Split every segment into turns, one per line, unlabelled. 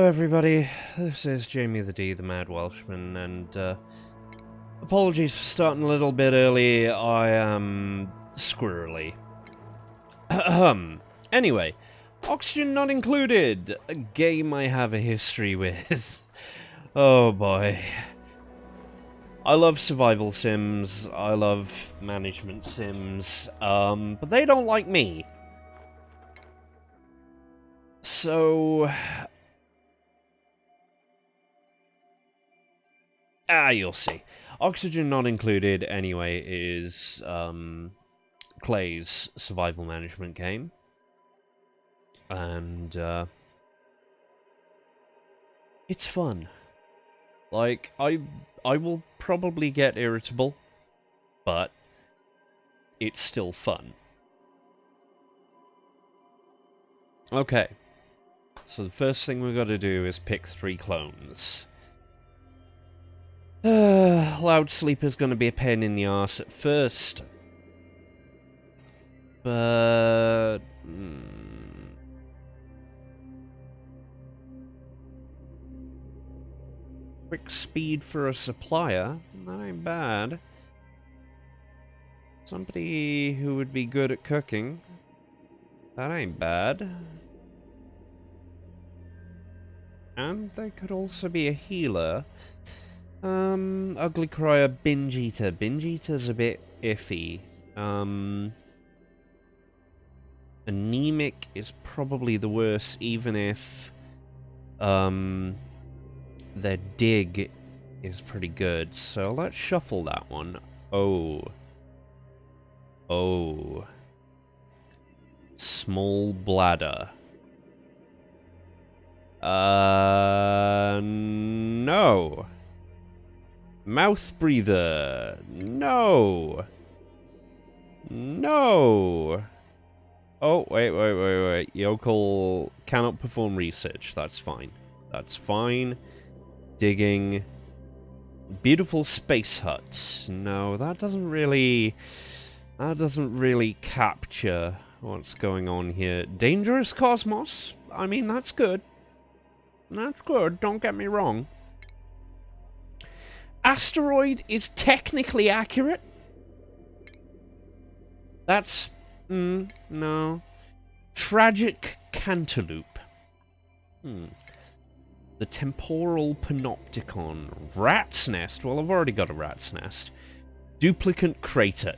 everybody, this is Jamie the D, the Mad Welshman, and apologies for starting a little bit early. I am squirrely. Anyway, Oxygen Not Included, a game I have a history with. Oh boy. I love survival sims, I love management sims, but they don't like me. So... you'll see. Oxygen Not Included, anyway, is Clay's survival management game. And, it's fun. Like, I will probably get irritable, but it's still fun. Okay. So the first thing we've got to do is pick 3 clones. Loud Sleeper's gonna be a pain in the arse at first. But... quick speed for a supplier? That ain't bad. Somebody who would be good at cooking? That ain't bad. And they could also be a healer. Ugly Crier, Binge Eater. Binge Eater's a bit iffy. Anemic is probably the worst, even if, their dig is pretty good. So let's shuffle that one. Oh. Small bladder. No. Mouth breather. No. Oh, wait. Yokel cannot perform research. That's fine. Digging. Beautiful space hut. No, that doesn't really capture what's going on here. Dangerous cosmos? I mean, that's good. Don't get me wrong. Asteroid is technically accurate. That's... no. Tragic Cantaloupe. The Temporal Panopticon. Rat's Nest. Well, I've already got a rat's nest. Duplicant Crater.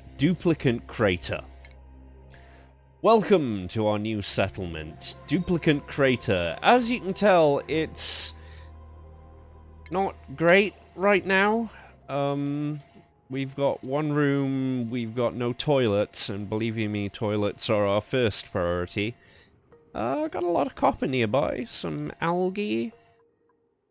Welcome to our new settlement. Duplicant Crater. As you can tell, it's... not great right now. We've got one room, we've got no toilets, and believe you me, toilets are our first priority. Got a lot of copper nearby, some algae.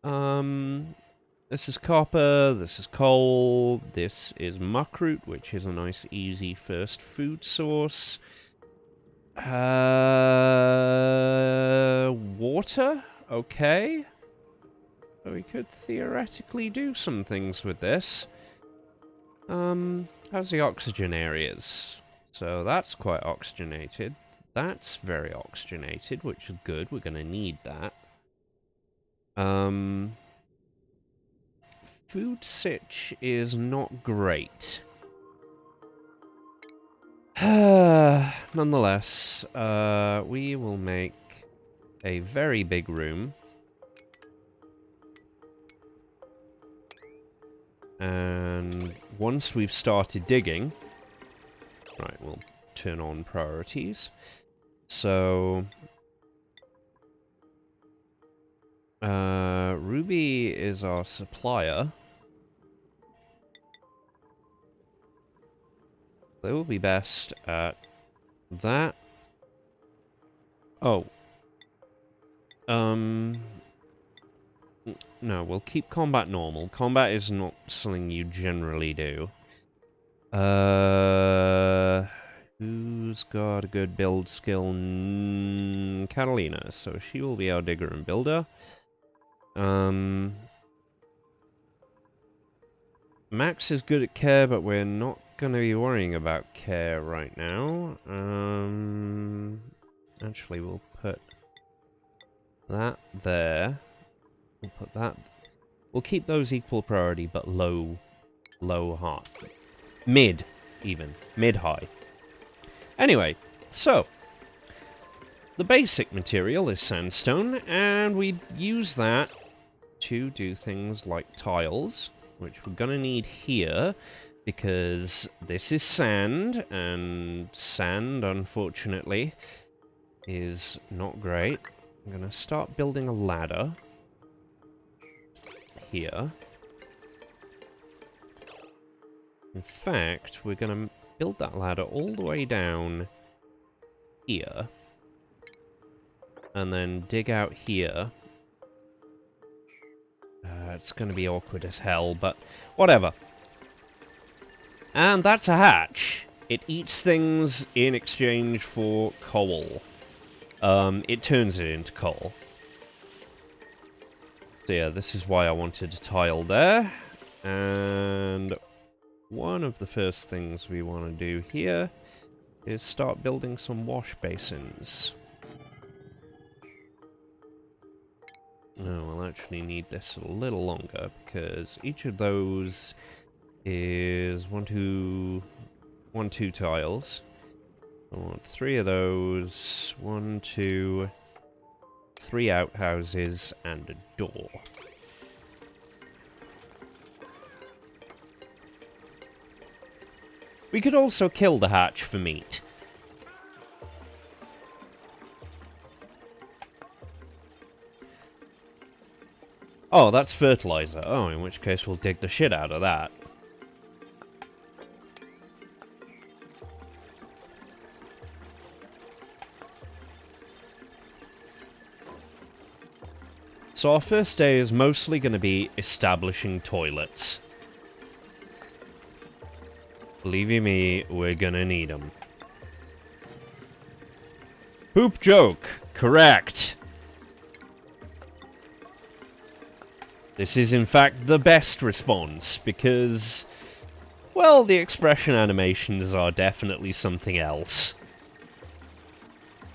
This is copper, this is coal, this is muckroot, which is a nice, easy first food source. Water? Okay. So we could theoretically do some things with this. How's the oxygen areas? So that's quite oxygenated. That's very oxygenated, which is good. We're gonna need that. Food sitch is not great. Nonetheless, we will make a very big room. And once we've started digging... right, we'll turn on priorities. So... Ruby is our supplier. They will be best at that. Oh. No, we'll keep combat normal. Combat is not something you generally do. Who's got a good build skill? Catalina. So she will be our digger and builder. Max is good at care, but we're not going to be worrying about care right now. Actually, we'll put that there. We'll put that. We'll keep those equal priority, but low high. Mid, even. Mid-high. Anyway, so. The basic material is sandstone, and we use that to do things like tiles, which we're going to need here, because this is sand, and sand, unfortunately, is not great. I'm going to start building a ladder here. In fact, we're going to build that ladder all the way down here, and then dig out here. It's going to be awkward as hell, but whatever. And that's a hatch. It eats things in exchange for coal. It turns it into coal. So yeah, this is why I wanted a tile there. And one of the first things we want to do here is start building some wash basins. No, we'll actually need this a little longer, because each of those is 2 tiles. I want 3 of those, 1, 2, 3 outhouses, and a door. We could also kill the hatch for meat. Oh, that's fertilizer. Oh, in which case we'll dig the shit out of that. So our first day is mostly going to be establishing toilets. Believe you me, we're gonna need them. Poop joke. Correct. This is in fact the best response, because, well, the expression animations are definitely something else.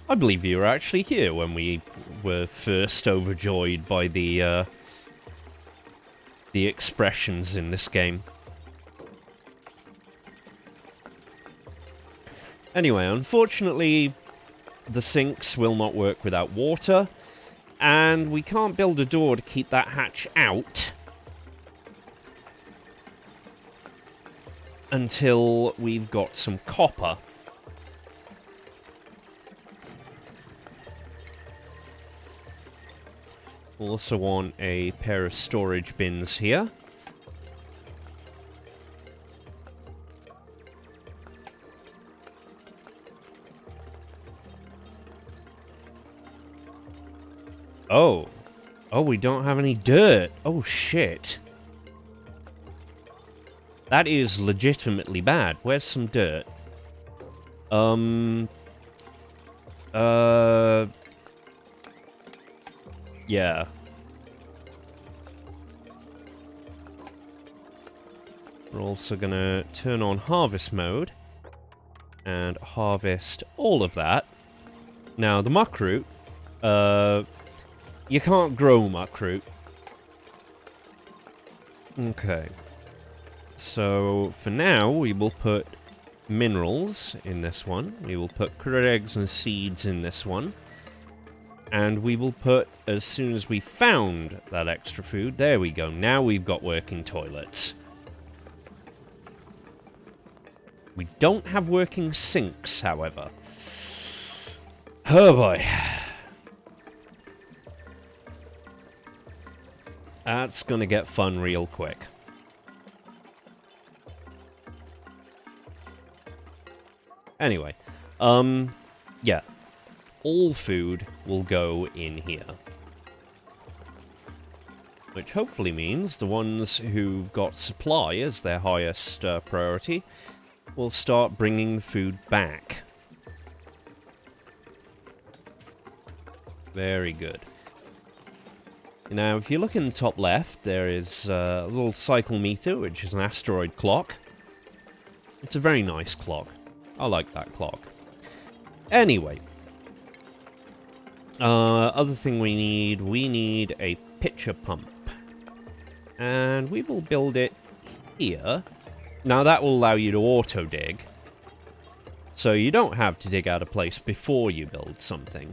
I believe you were actually here when we were first overjoyed by the expressions in this game. Anyway, unfortunately, the sinks will not work without water, and we can't build a door to keep that hatch out until we've got some copper. We'll also want a pair of storage bins here. Oh. Oh, we don't have any dirt. Oh, shit. That is legitimately bad. Where's some dirt? Yeah. We're also gonna turn on harvest mode and harvest all of that. Now, the muckroot, you can't grow muckroot. Okay. So, for now, we will put minerals in this one. We will put critter eggs and seeds in this one. And we will put, as soon as we found that extra food, there we go. Now we've got working toilets. We don't have working sinks, however. Oh boy. That's gonna get fun real quick. Anyway, yeah. All food will go in here. Which hopefully means the ones who've got supply as their highest priority will start bringing food back. Very good. Now, if you look in the top left, there is a little cycle meter, which is an asteroid clock. It's a very nice clock. I like that clock. Anyway. Other thing we need a pitcher pump. And we will build it here. Now that will allow you to auto-dig. So you don't have to dig out a place before you build something.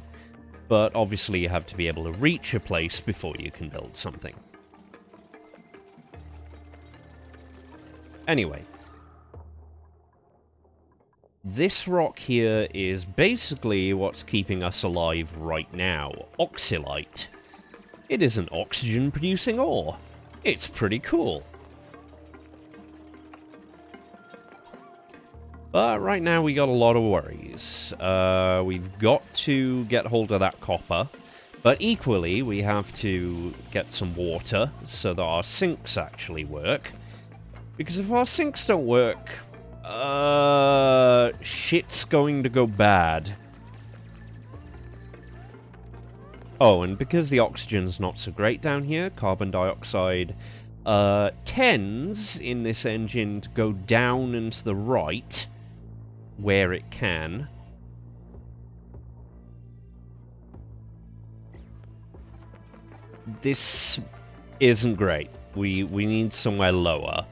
But obviously you have to be able to reach a place before you can build something. Anyway. This rock here is basically what's keeping us alive right now. Oxylite. It is an oxygen-producing ore. It's pretty cool. But right now we got a lot of worries. We've got to get hold of that copper. But equally, we have to get some water so that our sinks actually work. Because if our sinks don't work, shit's going to go bad. Oh, and because the oxygen's not so great down here, carbon dioxide tends in this engine to go down and to the right where it can. This isn't great. We need somewhere lower.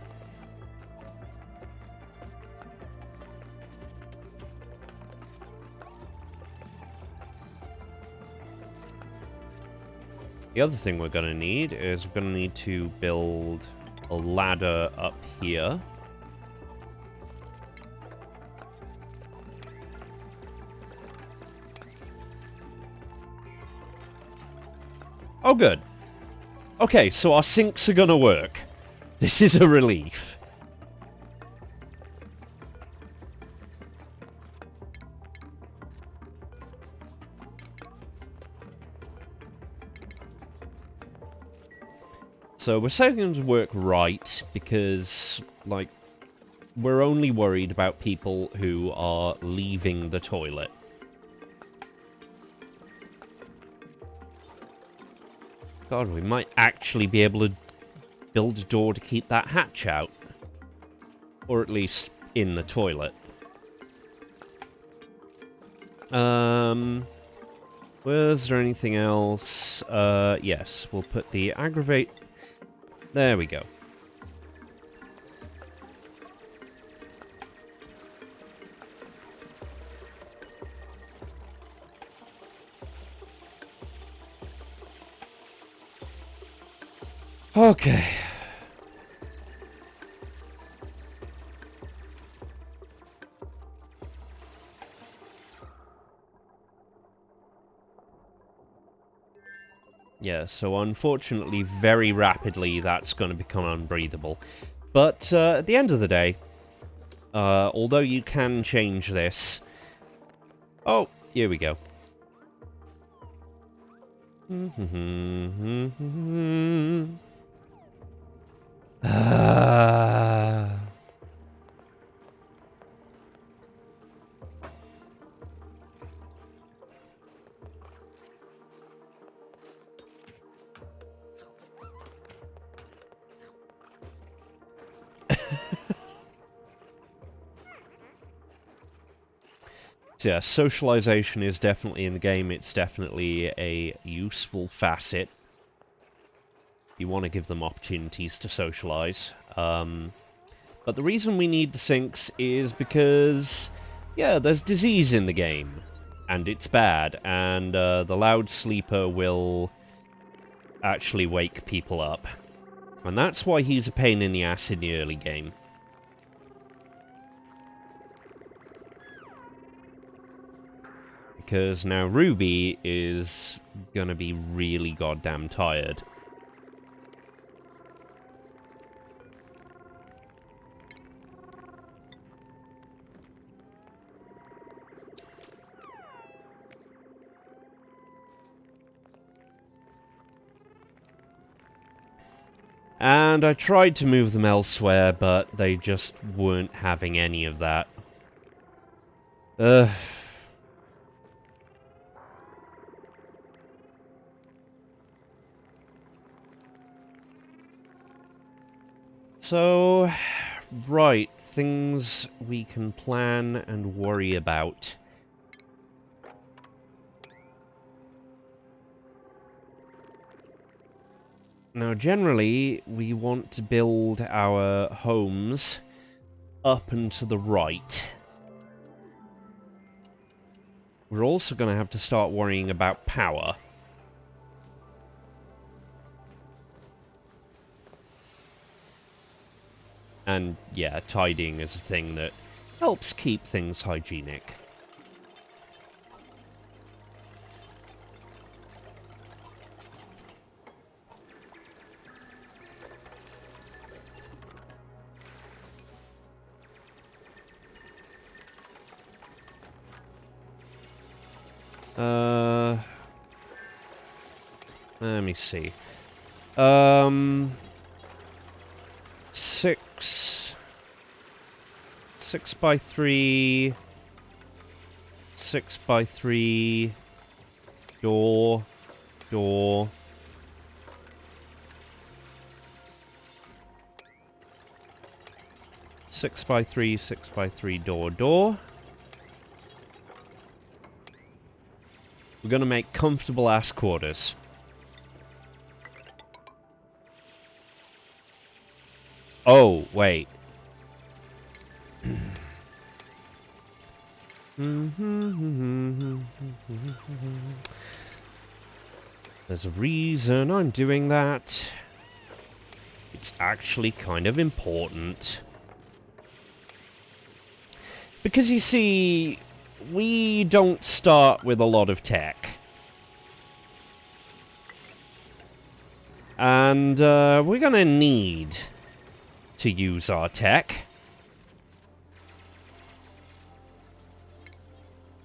The other thing we're going to need is we're going to need to build a ladder up here. Oh, good. Okay, so our sinks are going to work. This is a relief. So we're setting them to work right because, like, we're only worried about people who are leaving the toilet. God, we might actually be able to build a door to keep that hatch out. Or at least in the toilet. Was there anything else? Yes, we'll put the aggravate... There we go. Okay. Yeah, so unfortunately, very rapidly, that's going to become unbreathable. But at the end of the day, although you can change this... Oh, here we go. So yeah, socialization is definitely in the game. It's definitely a useful facet. You want to give them opportunities to socialize. But the reason we need the sinks is because, yeah, there's disease in the game. And it's bad. And the loud sleeper will actually wake people up. And that's why he's a pain in the ass in the early game. Because now Ruby is gonna be really goddamn tired. And I tried to move them elsewhere, but they just weren't having any of that. Ugh. So, right, things we can plan and worry about. Now, generally, we want to build our homes up and to the right. We're also going to have to start worrying about power. And, yeah, tidying is a thing that helps keep things hygienic. Let me see. 6 by 3, 6 by 3, door, 6 by 3, 6 by 3, door. We're gonna make comfortable ass quarters. Oh, wait. There's a reason I'm doing that. It's actually kind of important. Because you see, we don't start with a lot of tech. And we're gonna need to use our tech.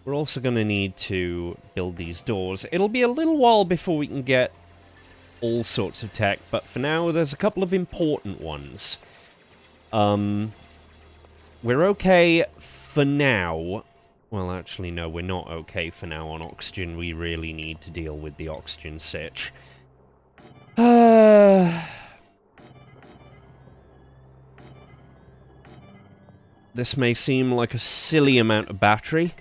We're also going to need to build these doors. It'll be a little while before we can get all sorts of tech, but for now there's a couple of important ones. We're okay for now. Well, actually, no, we're not okay for now on oxygen. We really need to deal with the oxygen sitch. This may seem like a silly amount of battery.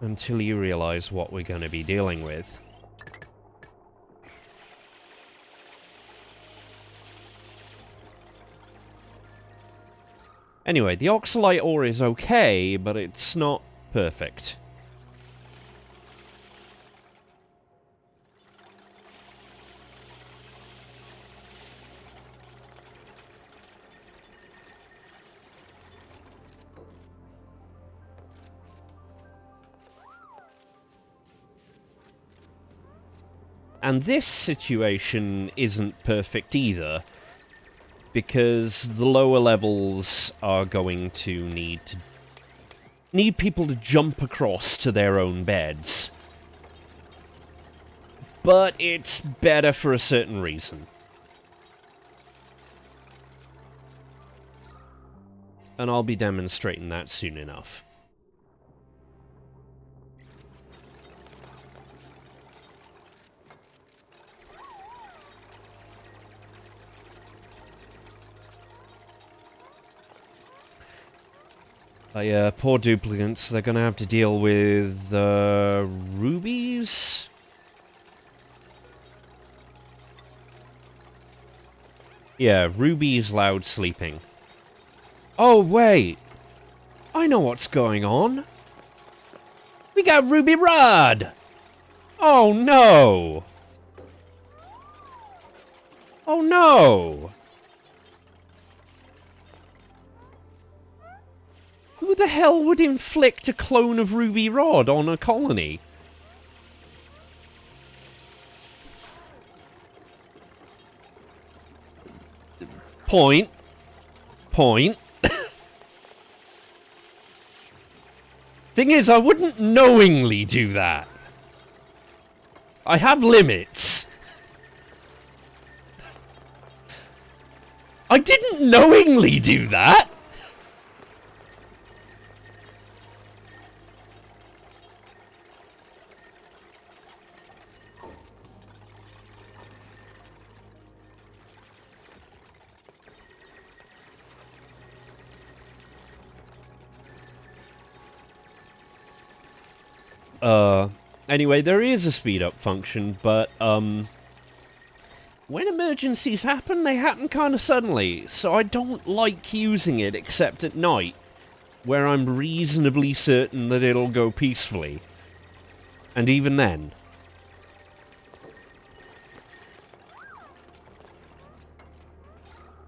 Until you realize what we're going to be dealing with. Anyway, the oxalite ore is okay, but it's not perfect. And this situation isn't perfect either, because the lower levels are going to need people to jump across to their own beds. But it's better for a certain reason. And I'll be demonstrating that soon enough. Yeah, poor duplicates. They're gonna have to deal with, rubies? Yeah, rubies loud sleeping. Oh, wait! I know what's going on! We got Ruby Rod! Oh, no! Oh, no! Who the hell would inflict a clone of Ruby Rod on a colony? Point. Thing is, I wouldn't knowingly do that. I have limits. I didn't knowingly do that. Anyway, there is a speed up function, but, when emergencies happen, they happen kind of suddenly, so I don't like using it except at night, where I'm reasonably certain that it'll go peacefully. And even then.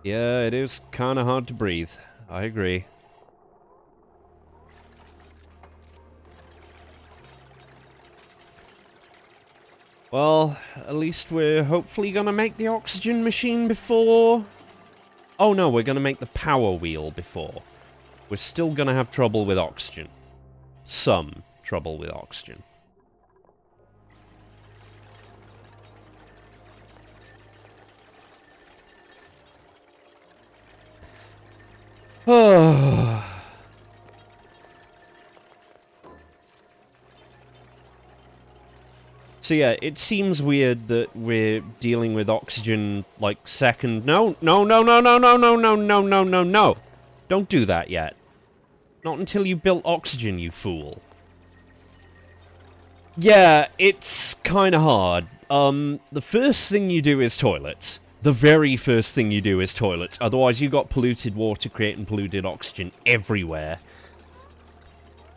Yeah, it is kind of hard to breathe. I agree. Well, at least we're hopefully gonna make the oxygen machine before... Oh no, we're gonna make the power wheel before. We're still gonna have trouble with oxygen. Some trouble with oxygen. Oh... So yeah, it seems weird that we're dealing with oxygen, like, second... No, no, no, no, no, no, no, no, no, no, no, no! Don't do that yet. Not until you built oxygen, you fool. Yeah, it's kinda hard. The first thing you do is toilets. The very first thing you do is toilets. Otherwise, you got polluted water creating polluted oxygen everywhere.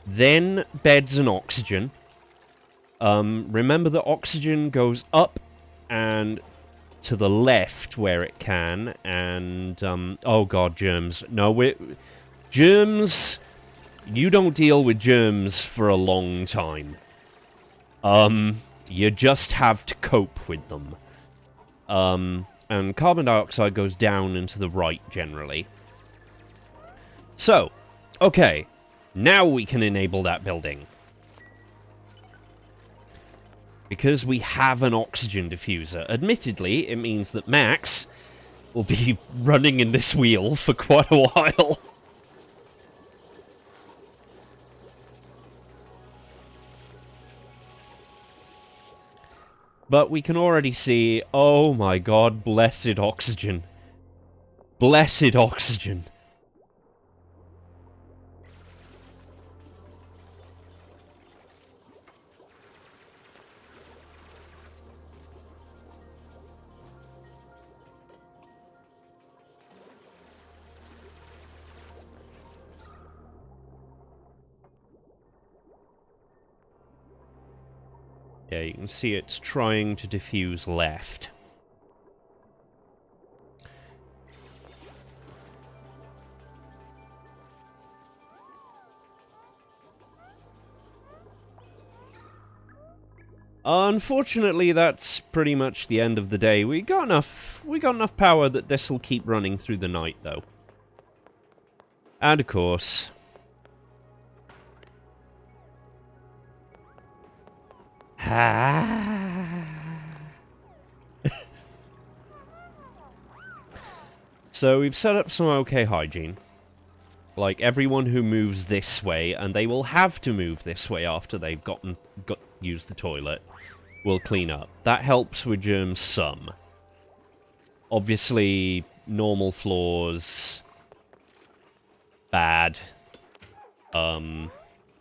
Then, beds and oxygen. Remember that oxygen goes up and to the left where it can, and, oh god, germs. No, germs, you don't deal with germs for a long time. You just have to cope with them. And carbon dioxide goes down and to the right, generally. So, okay, now we can enable that building. Because we have an oxygen diffuser. Admittedly, it means that Max will be running in this wheel for quite a while. But we can already see, oh my god, blessed oxygen. Blessed oxygen. Yeah, you can see it's trying to diffuse left. Unfortunately, that's pretty much the end of the day. We got enough power that this will keep running through the night, though. And of course... So we've set up some okay hygiene. Like, everyone who moves this way, and they will have to move this way after they've used the toilet, will clean up. That helps with germs some. Obviously, normal floors... bad.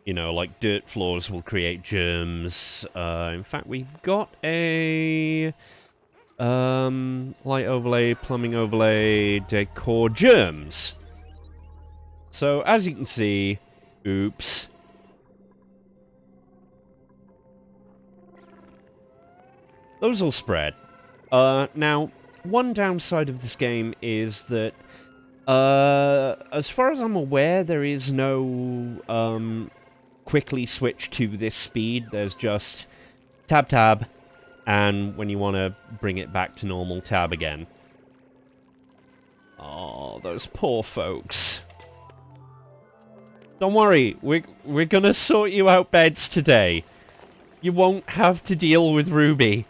You know, like, dirt floors will create germs. In fact, we've got a... light overlay, plumbing overlay, decor, germs. So, as you can see... Oops. Those will spread. Now, one downside of this game is that... as far as I'm aware, there is no, quickly switch to this speed. There's just tab, and when you want to bring it back to normal, tab again. Oh, those poor folks. Don't worry, we're gonna sort you out beds today. You won't have to deal with Ruby.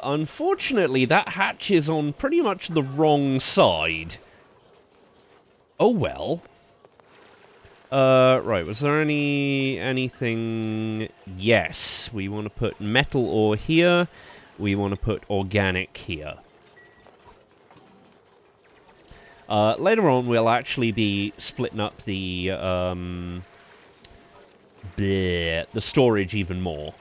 Unfortunately, that hatch is on pretty much the wrong side. Oh well. Right, was there anything... Yes, we want to put metal ore here. We want to put organic here. Later on, we'll actually be splitting up the storage even more.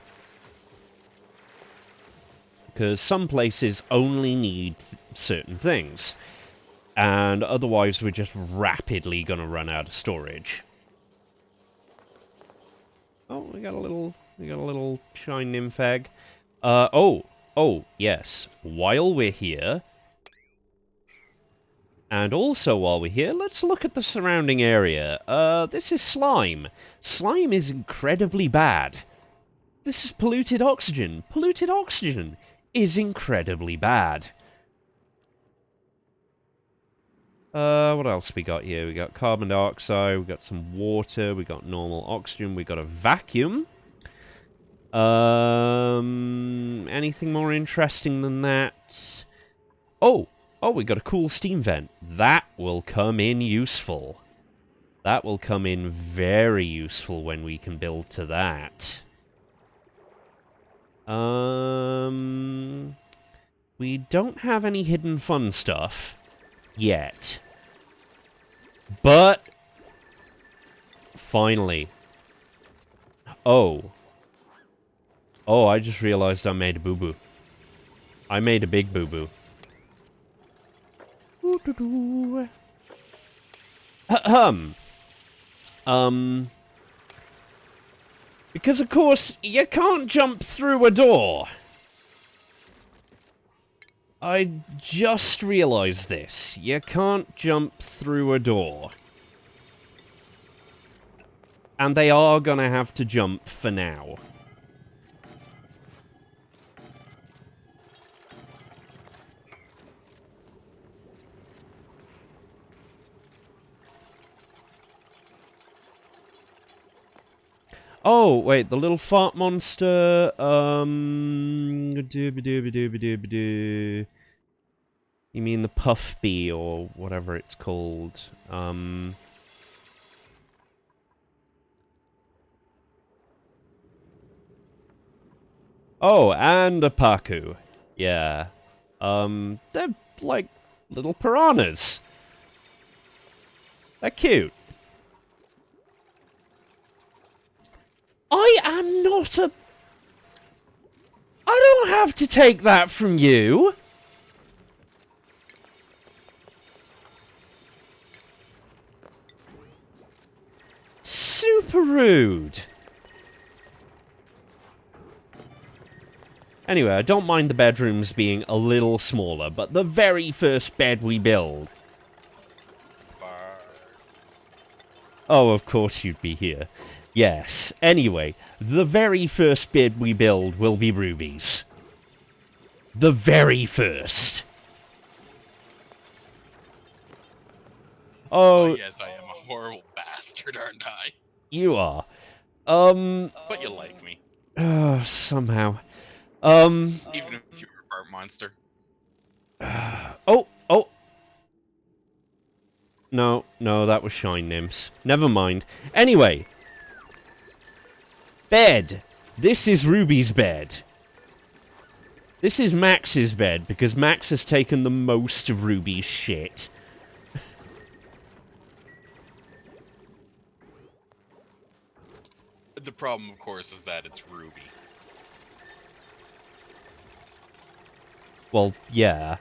Because some places only need certain things. And otherwise, we're just rapidly going to run out of storage. Oh, we got a little shine nymph egg. Oh, yes. While we're here, and also while we're here, let's look at the surrounding area. This is slime. Slime is incredibly bad. This is polluted oxygen. Polluted oxygen is incredibly bad. What else we got here? We got carbon dioxide, we got some water, we got normal oxygen, we got a vacuum. Anything more interesting than that? Oh, we got a cool steam vent. That will come in useful. That will come in very useful when we can build to that. We don't have any hidden fun stuff yet. But finally. Oh, I just realized I made a boo-boo. I made a big boo-boo. Because of course, you can't jump through a door. I just realized this. You can't jump through a door. And they are gonna have to jump for now. Oh, wait, the little fart monster, dooby-dooby-dooby-dooby-doo. You mean the puff bee, or whatever it's called, Oh, and a paku. Yeah. They're like little piranhas. They're cute. I am not a... I don't have to take that from you. Super rude. Anyway, I don't mind the bedrooms being a little smaller, but the very first bed we build... Oh, of course you'd be here. Yes. Anyway, the very first bed we build will be rubies. The very first. Oh,
yes, I am a horrible bastard, aren't I?
You are.
But you like me.
Somehow.
Even if you're a part monster.
Oh. No, that was shine nymphs. Never mind. Anyway. Bed. This is Ruby's bed. This is Max's bed, because Max has taken the most of Ruby's shit.
The problem, of course, is that it's Ruby.
Well, yeah.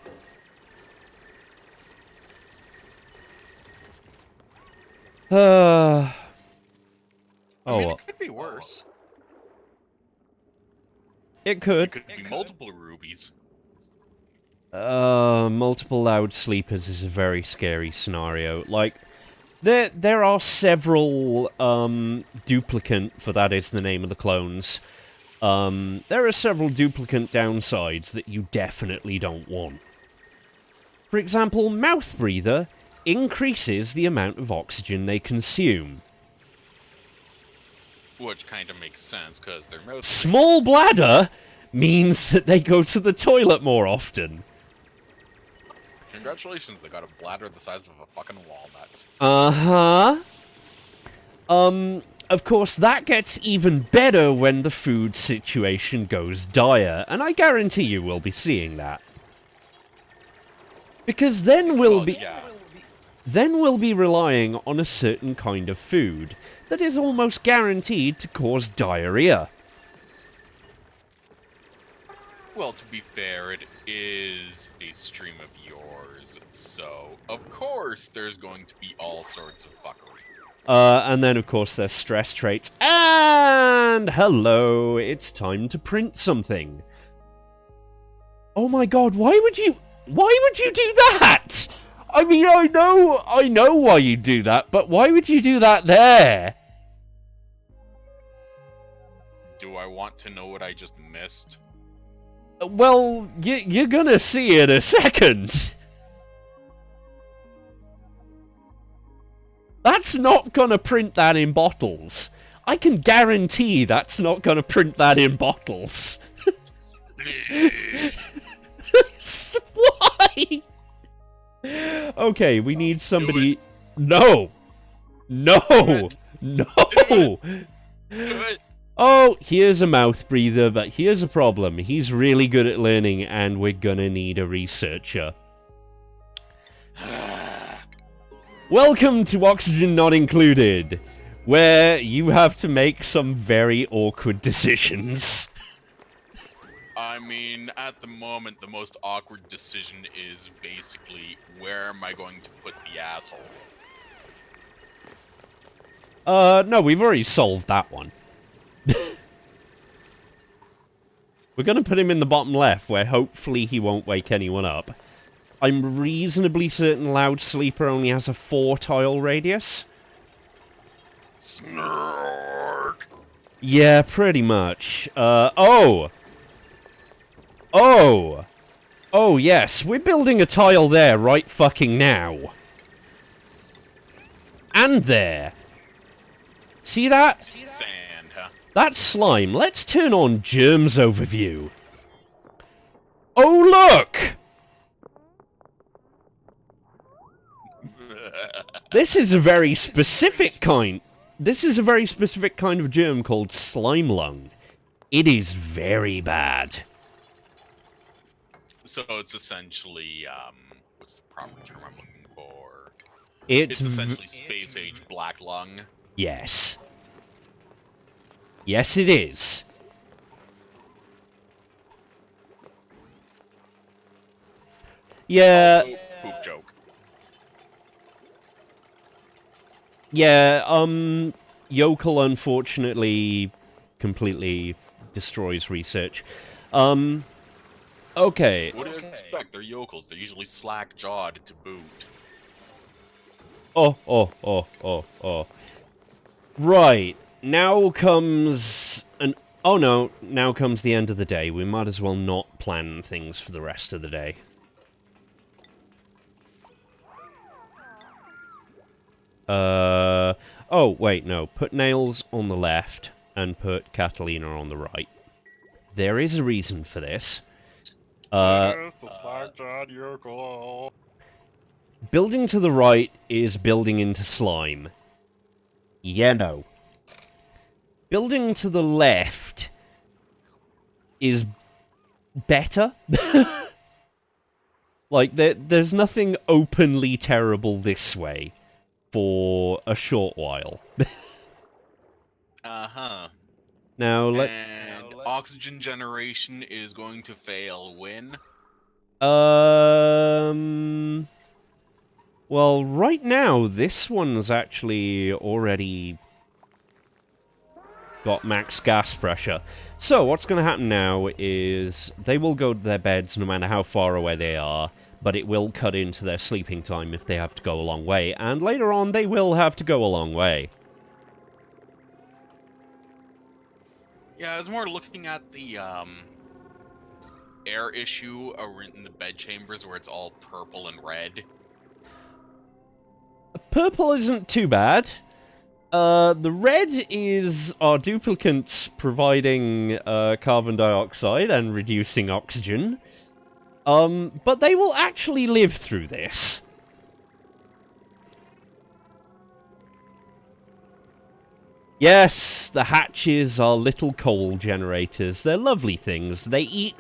I mean, it could be worse.
It could.
It could be multiple rubies.
Multiple loud sleepers is a very scary scenario. Like, there are several, duplicant, for that is the name of the clones. There are several duplicant downsides that you definitely don't want. For example, mouth breather increases the amount of oxygen they consume.
Which kind of makes sense, because they're mouth...
Small bladder means that they go to the toilet more often.
Congratulations, they got a bladder the size of a fucking walnut.
Of course, that gets even better when the food situation goes dire, and I guarantee you we'll be seeing that. Because then we'll be...
Yeah.
then we'll be relying on a certain kind of food that is almost guaranteed to cause diarrhea.
Well, to be fair, it is a stream of yours, so of course there's going to be all sorts of fuckery.
And then, of course, there's stress traits. And hello, it's time to print something. Oh my god, why would you do that? I mean, I know why you do that, but why would you do that there?
Do I want to know what I just missed?
Well, you're gonna see in a second. That's not gonna print that in bottles. I can guarantee that's not gonna print that in bottles. Why? Okay, we need somebody... No! No! No!
Do it.
Oh, here's a mouth breather, but here's a problem. He's really good at learning, and we're gonna need a researcher. Welcome to Oxygen Not Included, where you have to make some very awkward decisions.
I mean, at the moment, the most awkward decision is basically, where am I going to put the asshole?
No, we've already solved that one. We're gonna put him in the bottom left, where hopefully he won't wake anyone up. I'm reasonably certain Loud Sleeper only has a 4-tile radius.
Snark!
Yeah, pretty much. Oh! Oh, yes, we're building a tile there right fucking now. And there. See that?
Sand, huh?
That's slime. Let's turn on Germs Overview. Oh, look! This is a very specific kind. This is a very specific kind of germ called slime lung. It is very bad.
So it's essentially, what's the proper term I'm looking for?
It's
essentially space-age black lung.
Yes. Yes, it is. Yeah.
Also, poop joke.
Yeah, Yokel unfortunately completely destroys research. Okay.
What do you expect? They're yokels. They're usually slack-jawed to boot.
Oh. Right. Now comes an... Oh no, now comes the end of the day. We might as well not plan things for the rest of the day. Oh, wait, no. Put Nails on the left and put Catalina on the right. There is a reason for this.
There's the slack-jawed yokel.
Building to the right is building into slime. Yeah, no. Building to the left is better. Like, there's nothing openly terrible this way for a short while.
Uh-huh.
Now,
And oxygen generation is going to fail when?
Well, right now, this one's actually already got max gas pressure. So, what's going to happen now is they will go to their beds no matter how far away they are, but it will cut into their sleeping time if they have to go a long way, and later on they will have to go a long way.
Yeah, I was more looking at the, air issue in the bed chambers where it's all purple and red.
Purple isn't too bad. The red is our duplicates providing carbon dioxide and reducing oxygen. But they will actually live through this. Yes, the hatches are little coal generators. They're lovely things. They eat,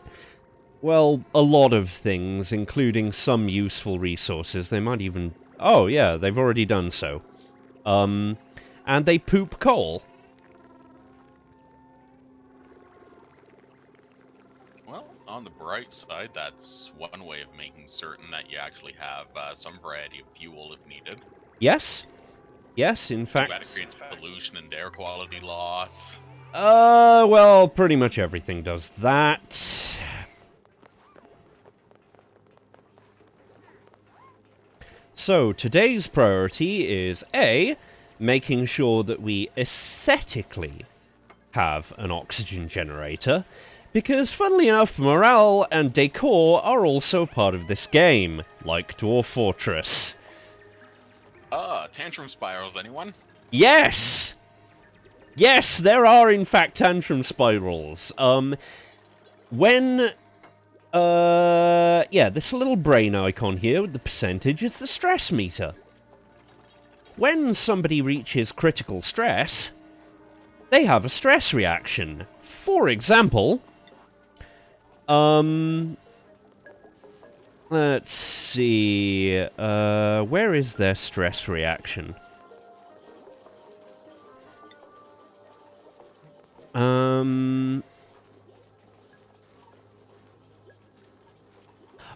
well, a lot of things, including some useful resources. They might even... Oh, yeah, they've already done so. And they poop coal.
Well, on the bright side, that's one way of making certain that you actually have some variety of fuel if needed.
Yes. Yes, in fact...
Too bad it creates pollution and air quality loss.
Well, pretty much everything does that. So, today's priority is A, making sure that we aesthetically have an oxygen generator, because, funnily enough, morale and decor are also part of this game, like Dwarf Fortress.
Tantrum spirals, anyone?
Yes! Yes, there are, in fact, tantrum spirals. Yeah, this little brain icon here with the percentage is the stress meter. When somebody reaches critical stress, they have a stress reaction. For example, let's see, where is their stress reaction?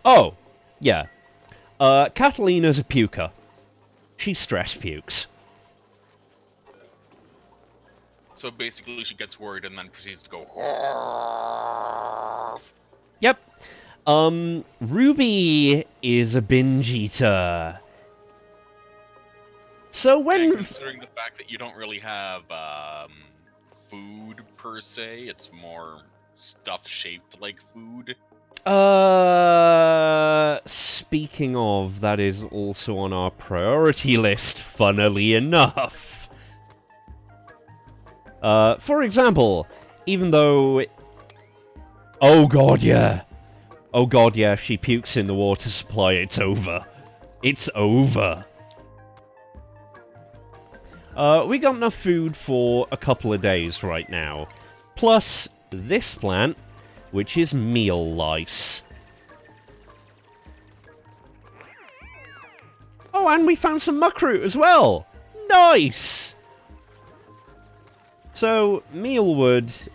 Oh, yeah. Catalina's a puker. She stress pukes.
So basically she gets worried and then proceeds to go...
Yep. Ruby is a binge eater. So when...
And considering the fact that you don't really have, food per se, it's more stuff shaped like food.
Speaking of, that is also on our priority list, funnily enough. For example, even though... Oh god, yeah. Oh god, yeah, if she pukes in the water supply, it's over. It's over. We got enough food for a couple of days right now. Plus, this plant, which is meal lice. Oh, and we found some muckroot as well! Nice! So, mealwood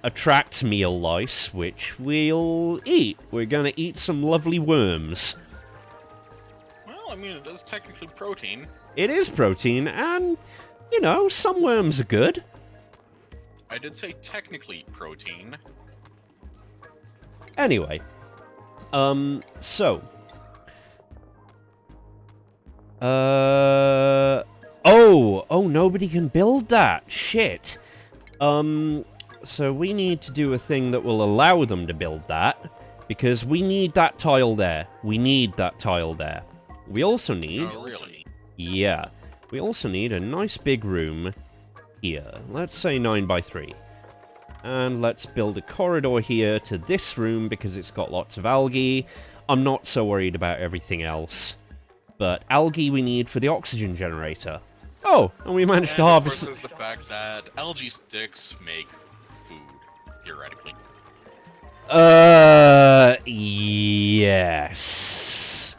attracts meal lice, which we'll eat. We're gonna eat some lovely worms.
Well, I mean, it is technically protein.
It is protein, and, you know, some worms are good.
I did say technically protein.
Anyway. So. Oh, nobody can build that. Shit. So we need to do a thing that will allow them to build that, because we need that tile there. We need that tile there. We also need...
Oh, really?
Yeah. We also need a nice big room here. Let's say 9 by 3. And let's build a corridor here to this room because it's got lots of algae. I'm not so worried about everything else. But algae we need for the oxygen generator. Oh, and we managed to harvest...
And of course there's the fact that algae sticks make food, theoretically.
Yes.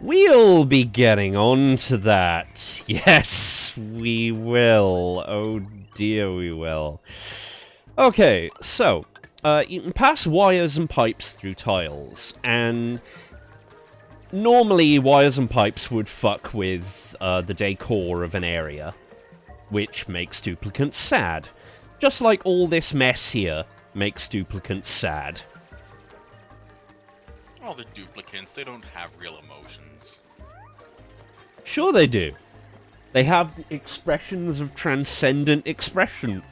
We'll be getting on to that. Yes, we will. Oh dear, we will. Okay, so, you can pass wires and pipes through tiles, and normally wires and pipes would fuck with the decor of an area, which makes duplicants sad. Just like all this mess here makes duplicants sad.
All the duplicants, they don't have real emotions.
Sure they do. They have expressions of transcendent expression,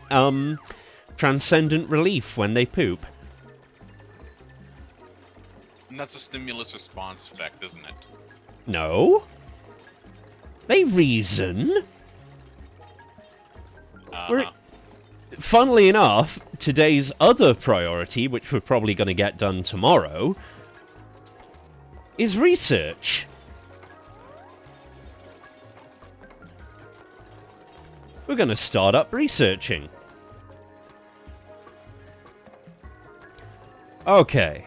transcendent relief when they poop.
And that's a stimulus response effect, isn't it?
No. They reason. Funnily enough, today's other priority, which we're probably going to get done tomorrow, is research. We're going to start up researching. Okay.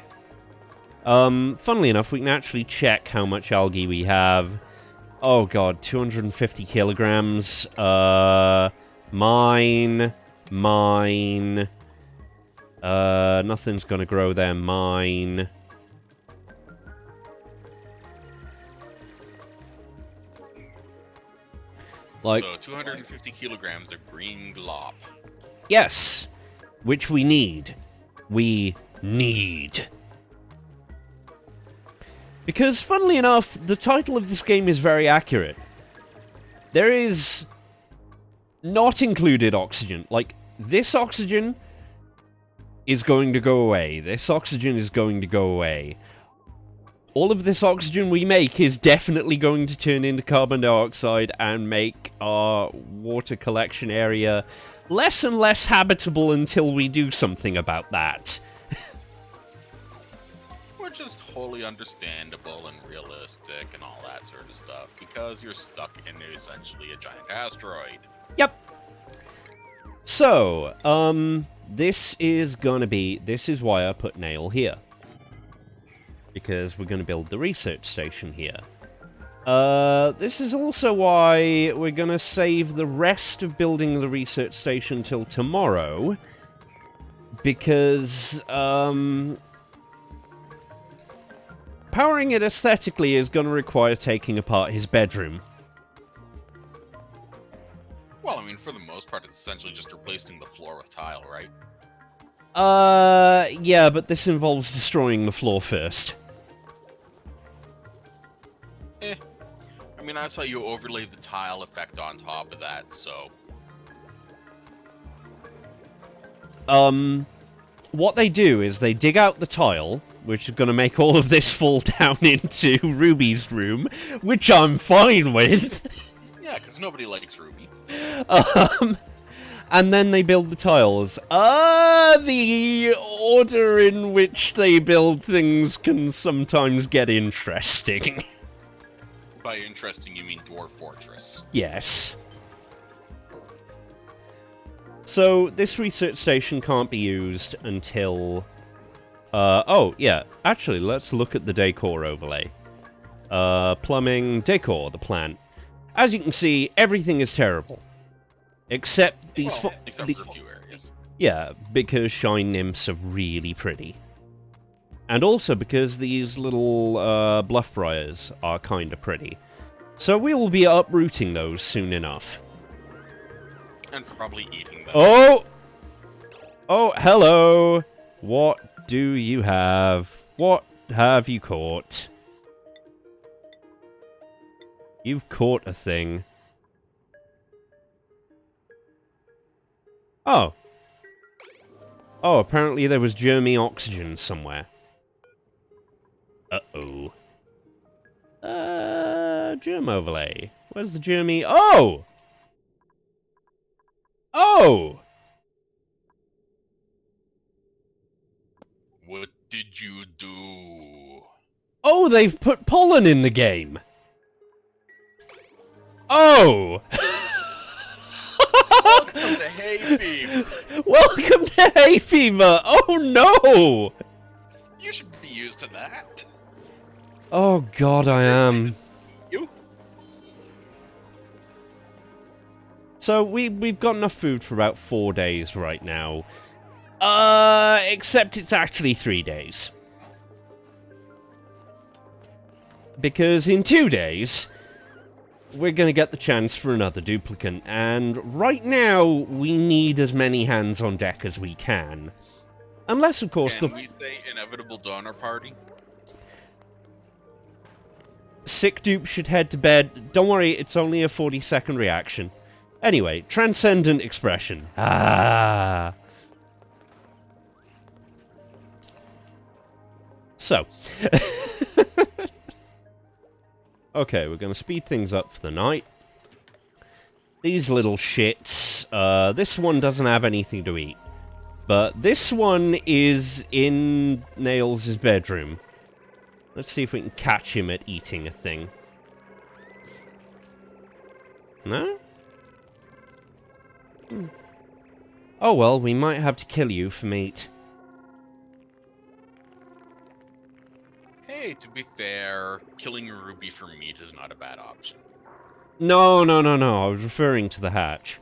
Funnily enough, we can actually check how much algae we have. Oh god, 250 kilograms. Mine. Nothing's gonna grow there. Mine. Like,
so 250 kilograms of green glop.
yes, which we need. We need. Because, funnily enough, the title of this game is very accurate. There is not included oxygen. Like, this oxygen is going to go away. This oxygen is going to go away. All of this oxygen we make is definitely going to turn into carbon dioxide and make our water collection area less and less habitable until we do something about that.
Which is wholly understandable and realistic and all that sort of stuff, because you're stuck in essentially a giant asteroid.
Yep. So, this is why I put Nail here. Because we're going to build the research station here. This is also why we're going to save the rest of building the research station till tomorrow. Because, powering it aesthetically is going to require taking apart his bedroom.
Well, I mean, for the most part, it's essentially just replacing the floor with tile, right?
Yeah, but this involves destroying the floor first.
I mean, that's how you overlay the tile effect on top of that, so...
What they do is they dig out the tile, which is going to make all of this fall down into Ruby's room, which I'm fine with.
Yeah, because nobody likes Ruby.
And then they build the tiles. The order in which they build things can sometimes get interesting.
By interesting, you mean Dwarf Fortress.
Yes. So, this research station can't be used until... oh, yeah. Actually, let's look at the decor overlay. Plumbing, decor, the plant. As you can see, everything is terrible. Except these...
except for a few areas.
Yeah, because shine nymphs are really pretty. And also because these little bluff briars are kind of pretty. So we will be uprooting those soon enough.
And probably eating them.
Oh! Oh, hello! What do you have? What have you caught? You've caught a thing. Oh. Oh, apparently there was germy oxygen somewhere. Uh-oh. Germ overlay. Where's the germy? Oh! Oh!
What did you do?
Oh, they've put pollen in the game! Oh!
Welcome to hay fever!
Welcome to hay fever! Oh no!
You should be used to that.
Oh god, I am.
You?
So, we've got enough food for about 4 days right now. Except it's actually 3 days. Because in 2 days, we're gonna get the chance for another duplicant, and right now, we need as many hands on deck as we can. Unless, of course,
Can we say inevitable donor party?
Sick dupe should head to bed. Don't worry, it's only a 40-second reaction. Anyway, transcendent expression. Ah. So. Okay, we're going to speed things up for the night. These little shits. This one doesn't have anything to eat. But this one is in Nails' bedroom. Let's see if we can catch him at eating a thing. No? Oh well, we might have to kill you for meat.
Hey, to be fair, killing Ruby for meat is not a bad option.
No, no, no, no, I was referring to the hatch.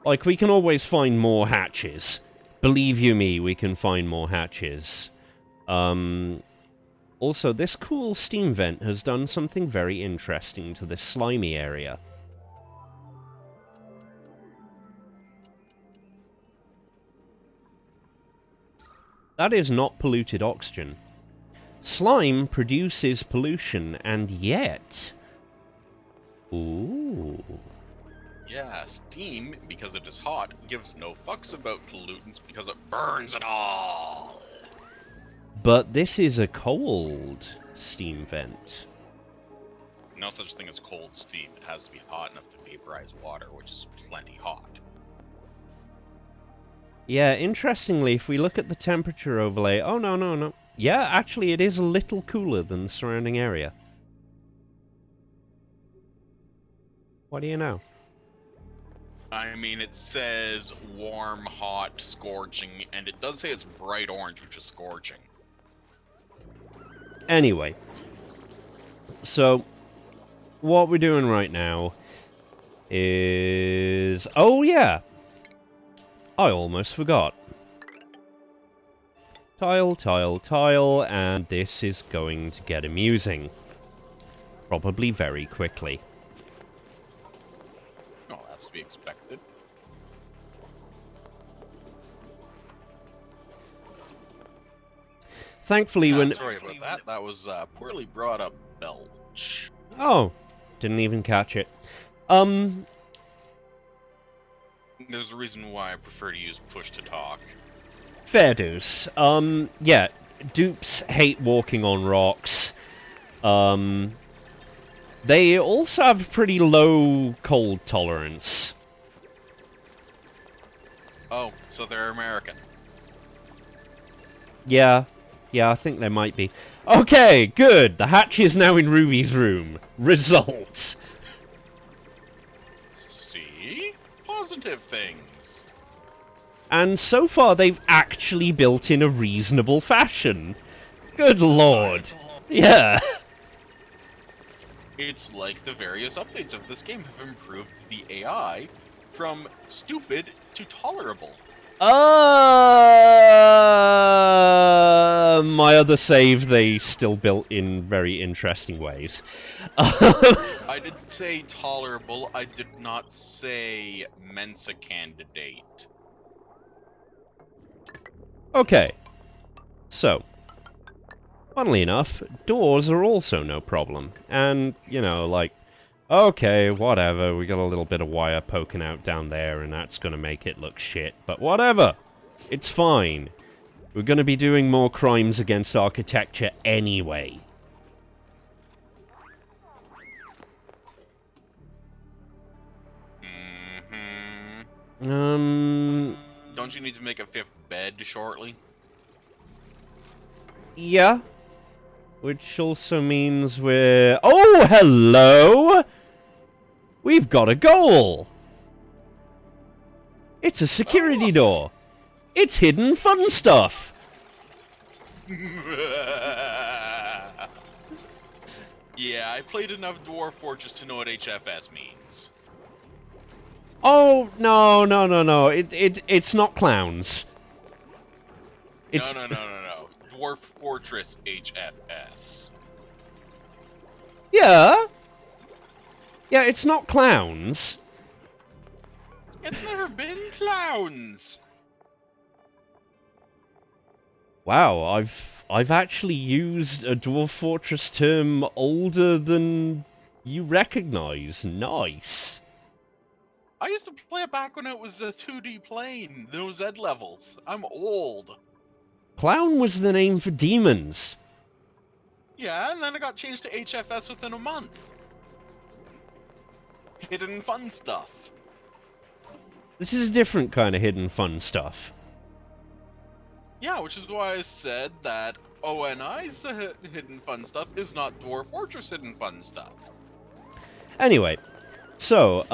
Like, we can always find more hatches. Believe you me, we can find more hatches. Also, this cool steam vent has done something very interesting to this slimy area. That is not polluted oxygen. Slime produces pollution, and yet... Ooh...
Yeah, steam, because it is hot, gives no fucks about pollutants because it burns it all.
But this is a cold steam vent.
No such thing as cold steam. It has to be hot enough to vaporize water, which is plenty hot.
Yeah, interestingly, if we look at the temperature overlay... Oh, no, no, no. Yeah, actually, it is a little cooler than the surrounding area. What do you know?
I mean, it says warm, hot, scorching, and it does say it's bright orange, which is scorching.
Anyway. So, what we're doing right now is... Oh, yeah! I almost forgot. Tile, tile, tile, and this is going to get amusing. Probably very quickly.
Oh, that's to be expected.
Thankfully, when...
Sorry about that. That was poorly brought up belch.
Oh, didn't even catch it.
There's a reason why I prefer to use push to talk.
Fair dues. Yeah, dupes hate walking on rocks. They also have pretty low cold tolerance.
Oh, so they're American.
Yeah, I think they might be. Okay, good. The hatch is now in Ruby's room. Results.
See? Positive things.
And so far, they've actually built in a reasonable fashion. Good lord. Yeah.
It's like the various updates of this game have improved the AI from stupid to tolerable.
My other save, they still built in very interesting ways.
I did say tolerable, I did not say Mensa candidate.
Okay. So, funnily enough, doors are also no problem. And, you know, like, okay, whatever, we got a little bit of wire poking out down there, and that's gonna make it look shit. But whatever! It's fine. We're gonna be doing more crimes against architecture anyway.
Don't you need to make a fifth bed shortly?
Yeah. Which also means we're... Oh, hello! We've got a goal! It's a security door. It's hidden fun stuff.
Yeah, I played enough Dwarf Fortress to know what HFS means.
Oh, no. It's not clowns. It's...
No. Dwarf Fortress HFS.
Yeah? Yeah, it's not clowns.
It's never been clowns.
Wow, I've actually used a Dwarf Fortress term older than you recognize. Nice.
I used to play it back when it was a 2D plane, those Z levels. I'm old.
Clown was the name for demons.
Yeah, and then it got changed to HFS within a month. Hidden fun stuff.
This is a different kind of hidden fun stuff.
Yeah, which is why I said that ONI's hidden fun stuff is not Dwarf Fortress hidden fun stuff.
Anyway, so,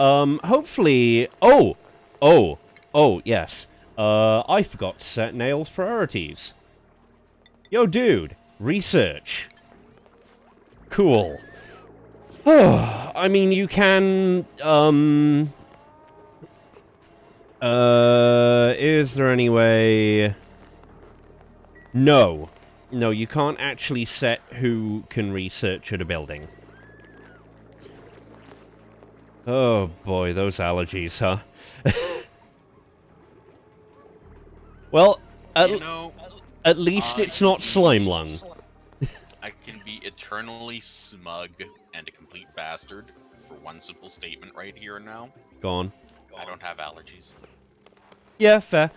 hopefully... Oh, yes. I forgot to set Nail's priorities. Yo, dude, research. Cool. I mean, you can, is there any way... No. No, you can't actually set who can research at a building. Oh boy, those allergies, huh? Well, at least it's not slime lung.
I can be eternally smug and a complete bastard for one simple statement right here and now.
Go on.
I don't have allergies.
Yeah, fair.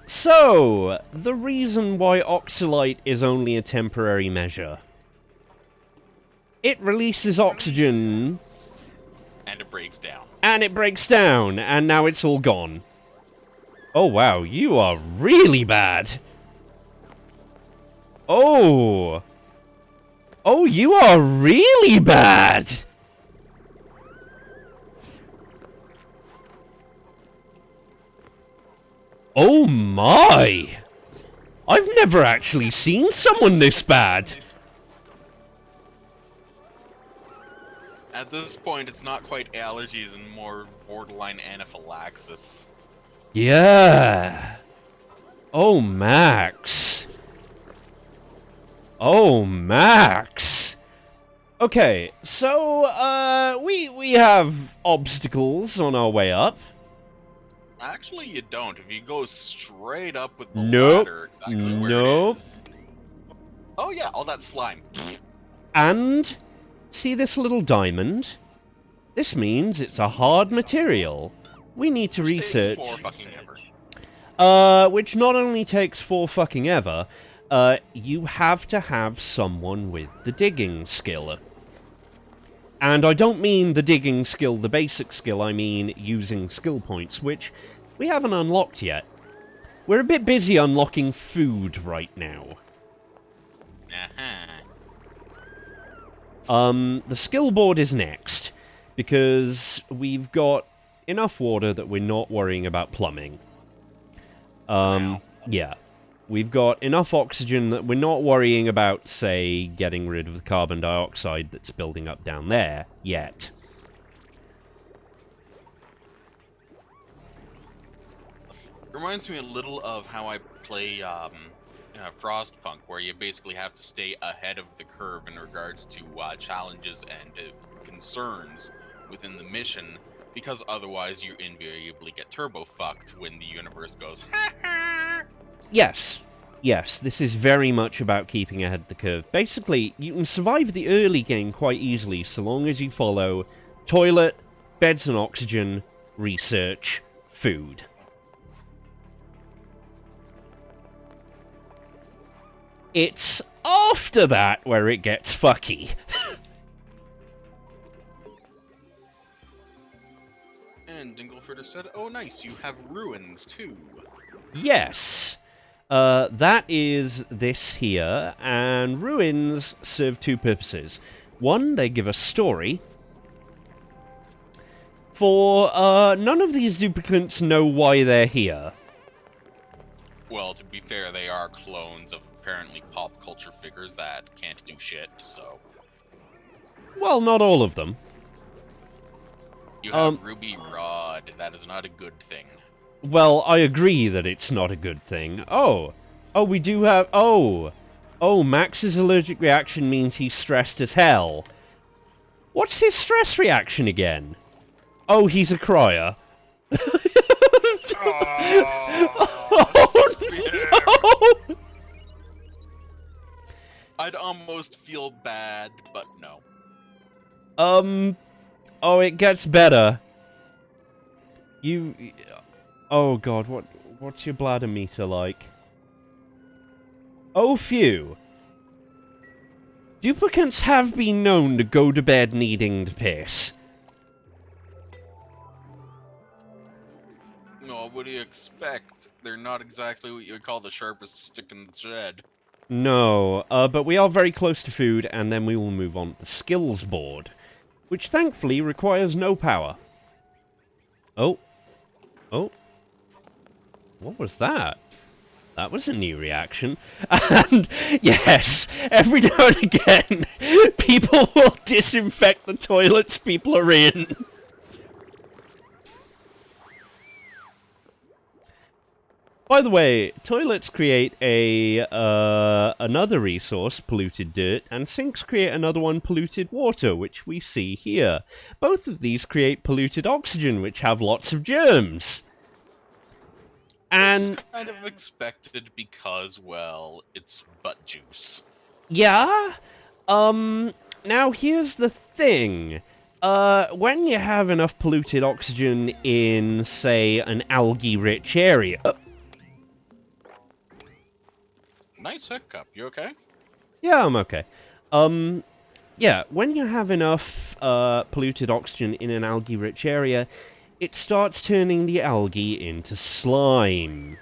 So, the reason why oxalite is only a temporary measure. It releases oxygen...
And it breaks down.
And it breaks down, and now it's all gone. Oh wow, you are really bad. Oh. Oh, you are really bad. Oh my! I've never actually seen someone this bad.
At this point, it's not quite allergies and more borderline anaphylaxis.
Yeah. Oh, Max. Oh, Max. Okay, so, we have obstacles on our way up.
Actually, you don't. If you go straight up with the
Nope.
ladder, exactly where
Nope.
it is. Oh yeah, all that slime.
And, see this little diamond? This means it's a hard material. We need to research...
Takes 4 fucking ever.
Which not only takes 4 fucking ever, you have to have someone with the digging skill. And I don't mean the digging skill, the basic skill, I mean using skill points, which we haven't unlocked yet. We're a bit busy unlocking food right now. The skill board is next, because we've got enough water that we're not worrying about plumbing. Yeah. We've got enough oxygen that we're not worrying about, say, getting rid of the carbon dioxide that's building up down there, yet.
Reminds me a little of how I play Frostpunk, where you basically have to stay ahead of the curve in regards to challenges and concerns within the mission, because otherwise you invariably get turbo fucked when the universe goes, ha ha!
Yes. Yes, this is very much about keeping ahead of the curve. Basically, you can survive the early game quite easily so long as you follow toilet, beds and oxygen, research, food. It's after that where it gets fucky.
And Dinglefurter said, oh nice, you have ruins too.
Yes. That is this here, and ruins serve 2 purposes. One, they give a story. For, none of these duplicates know why they're here.
Well, to be fair, they are clones of apparently pop culture figures that can't do shit, so...
Well, not all of them.
You have Ruby Rod, that is not a good thing.
Well, I agree that it's not a good thing. Oh, we do have... Oh, Max's allergic reaction means he's stressed as hell. What's his stress reaction again? Oh, he's a crier. Oh, no!
I'd almost feel bad, but no.
Oh, it gets better. Oh god, what's your bladder meter like? Oh phew. Duplicants have been known to go to bed needing to piss.
No, what do you expect? They're not exactly what you would call the sharpest stick in the shed.
No, but we are very close to food, and then we will move on to the skills board, which thankfully requires no power. Oh. What was that? That was a new reaction. And yes, every now and again, people will disinfect the toilets people are in. By the way, toilets create another resource, polluted dirt, and sinks create another one, polluted water, which we see here. Both of these create polluted oxygen, which have lots of germs. And
it's kind of expected because, well, it's butt juice.
yeah. Now here's the thing. When you have enough polluted oxygen in, say, an algae-rich area.
Nice hiccup. You okay?
Yeah, I'm okay. Yeah, when you have enough polluted oxygen in an algae-rich area, it starts turning the algae into slime.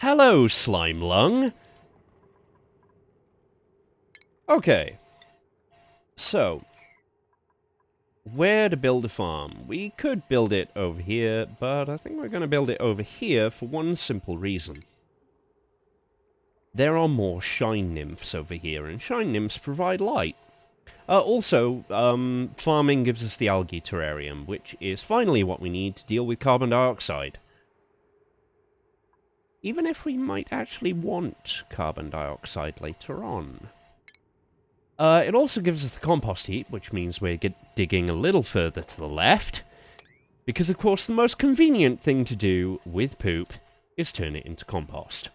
Hello, slime lung. Okay. So, where to build a farm? We could build it over here, but I think we're going to build it over here for one simple reason. There are more shine nymphs over here, and shine nymphs provide light. Also, farming gives us the algae terrarium, which is finally what we need to deal with carbon dioxide. Even if we might actually want carbon dioxide later on. It also gives us the compost heap, which means we're digging a little further to the left. Because, of course, the most convenient thing to do with poop is turn it into compost.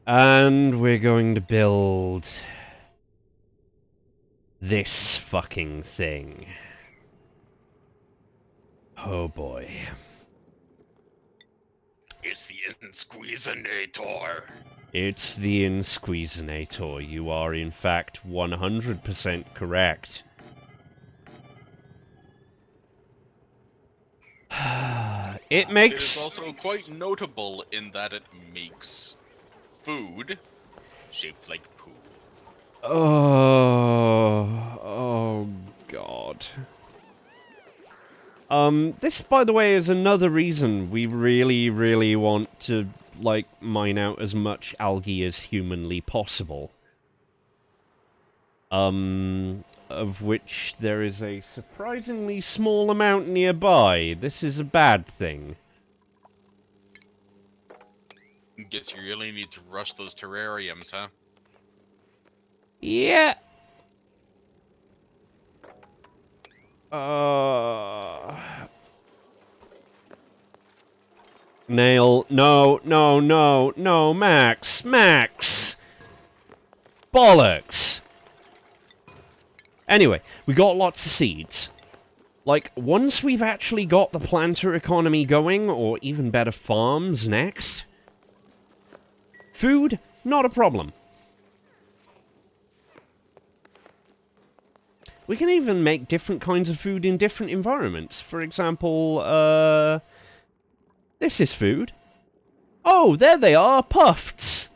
And we're going to build this fucking thing. Oh boy.
It's the Insqueezinator.
It's the Insqueezinator. You are, in fact, 100% correct. It makes...
It is also quite notable in that it makes food shaped like poo.
Oh God. This, by the way, is another reason we really, really want to, like, mine out as much algae as humanly possible. Of which there is a surprisingly small amount nearby. This is a bad thing.
Guess you really need to rush those terrariums, huh?
Yeah. Nail. No, no, no, no, Max. Max! Bollocks! Anyway, we got lots of seeds. Like, once we've actually got the planter economy going, or even better, farms next, food, not a problem. We can even make different kinds of food in different environments. For example, this is food. Oh, there they are, puffs!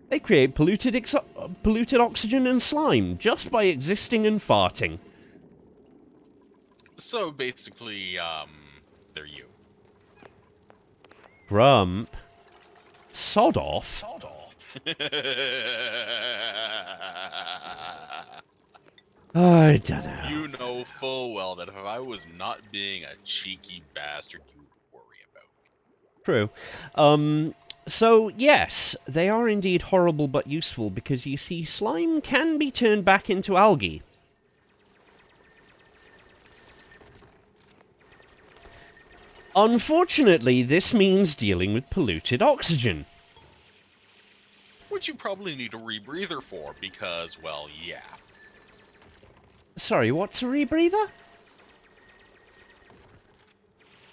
They create polluted oxygen and slime just by existing and farting.
So basically, they're you.
Grump. Sod off.
Sod off.
I don't know.
You know full well that if I was not being a cheeky bastard, you'd worry about me.
True. So, yes, they are indeed horrible but useful because, you see, slime can be turned back into algae. Unfortunately, this means dealing with polluted oxygen.
Which you probably need a rebreather for, because, well, yeah.
Sorry, what's a rebreather?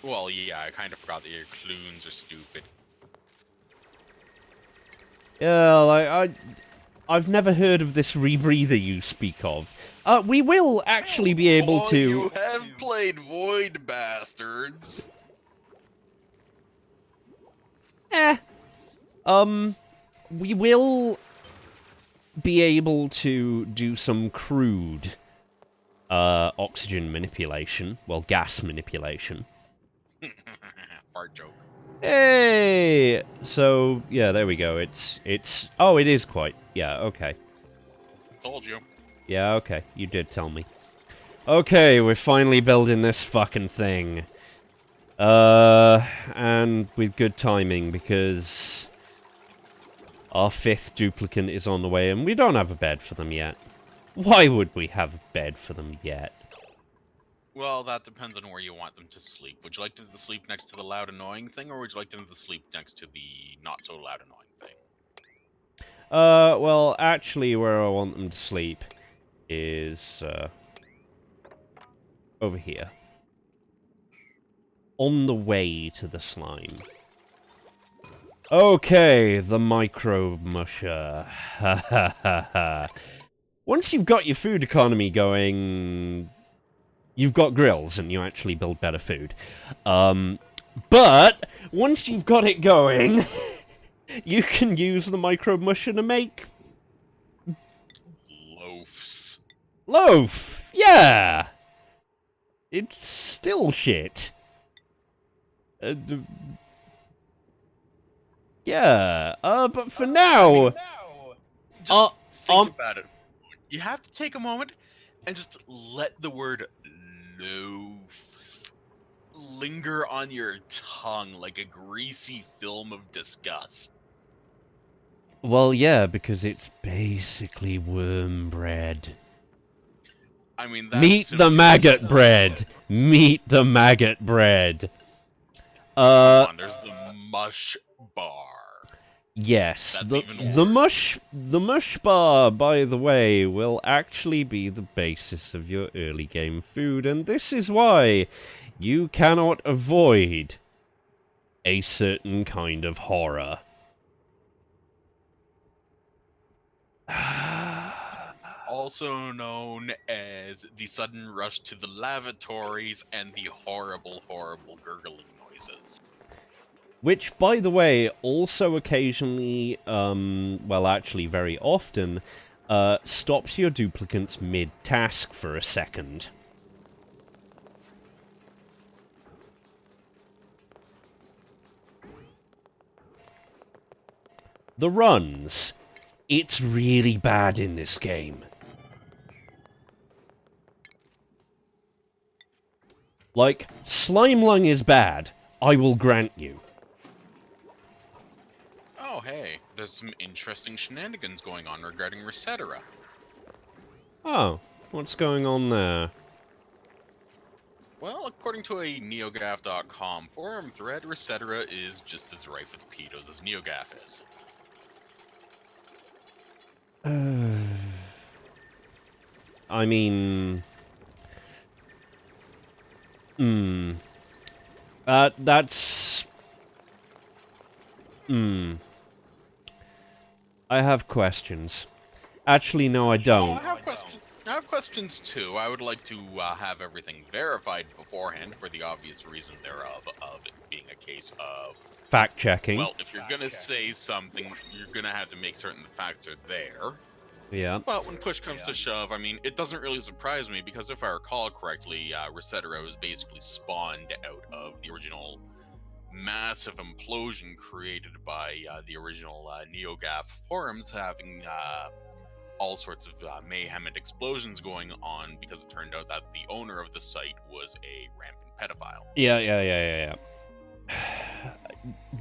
Well, yeah, I kind of forgot that your clunes are stupid.
Yeah, like, I've never heard of this rebreather you speak of. We will actually be able to...
You have played Void Bastards.
We will be able to do some crude oxygen manipulation. Well, gas manipulation.
Fart joke.
Hey! So, yeah, there we go. Oh, it is quite. Yeah, okay.
Told you.
Yeah, okay. You did tell me. Okay, we're finally building this fucking thing. And with good timing, because our 5th duplicant is on the way, and we don't have a bed for them yet. Why would we have a bed for them yet?
Well, that depends on where you want them to sleep. Would you like them to sleep next to the loud, annoying thing, or would you like them to sleep next to the not-so-loud, annoying thing?
Well, actually, where I want them to sleep is, over here. On the way to the slime. Okay, the micro musher. Ha ha ha ha. Once you've got your food economy going, you've got grills and you actually build better food. But once you've got it going, you can use the micro musher to make
Loafs.
loaf. Yeah. It's still shit. Yeah. But for now,
Just think about it. You have to take a moment and just let the word loaf linger on your tongue like a greasy film of disgust.
well, yeah, because it's basically worm bread.
I mean, that's
Meet the maggot bread. Meet the maggot bread.
Come on, there's the mush bar.
Yes,
That's even
the
worse.
mush bar, by the way, will actually be the basis of your early game food, and this is why you cannot avoid a certain kind of horror.
Also known as the sudden rush to the lavatories and the horrible, horrible gurgling noises.
Which, by the way, also occasionally, well, actually very often, stops your duplicants mid-task for a second. The runs. It's really bad in this game. Like, Slime Lung is bad, I will grant you.
Oh, hey, there's some interesting shenanigans going on regarding Resetera.
Oh, what's going on there?
Well, according to a NeoGaf.com forum thread, Resetera is just as rife with pedos as NeoGaf is.
I mean... that's... I have questions. Actually, no, I don't.
I have questions too. I would like to have everything verified beforehand for the obvious reason thereof of it being a case of...
Fact-checking.
Well, if you're gonna say something, you're gonna have to make certain the facts are there.
Yeah.
But when push comes to shove, I mean, it doesn't really surprise me, because if I recall correctly, Resetera was basically spawned out of the original massive implosion created by the original NeoGaf forums, having all sorts of mayhem and explosions going on, because it turned out that the owner of the site was a rampant pedophile.
Yeah.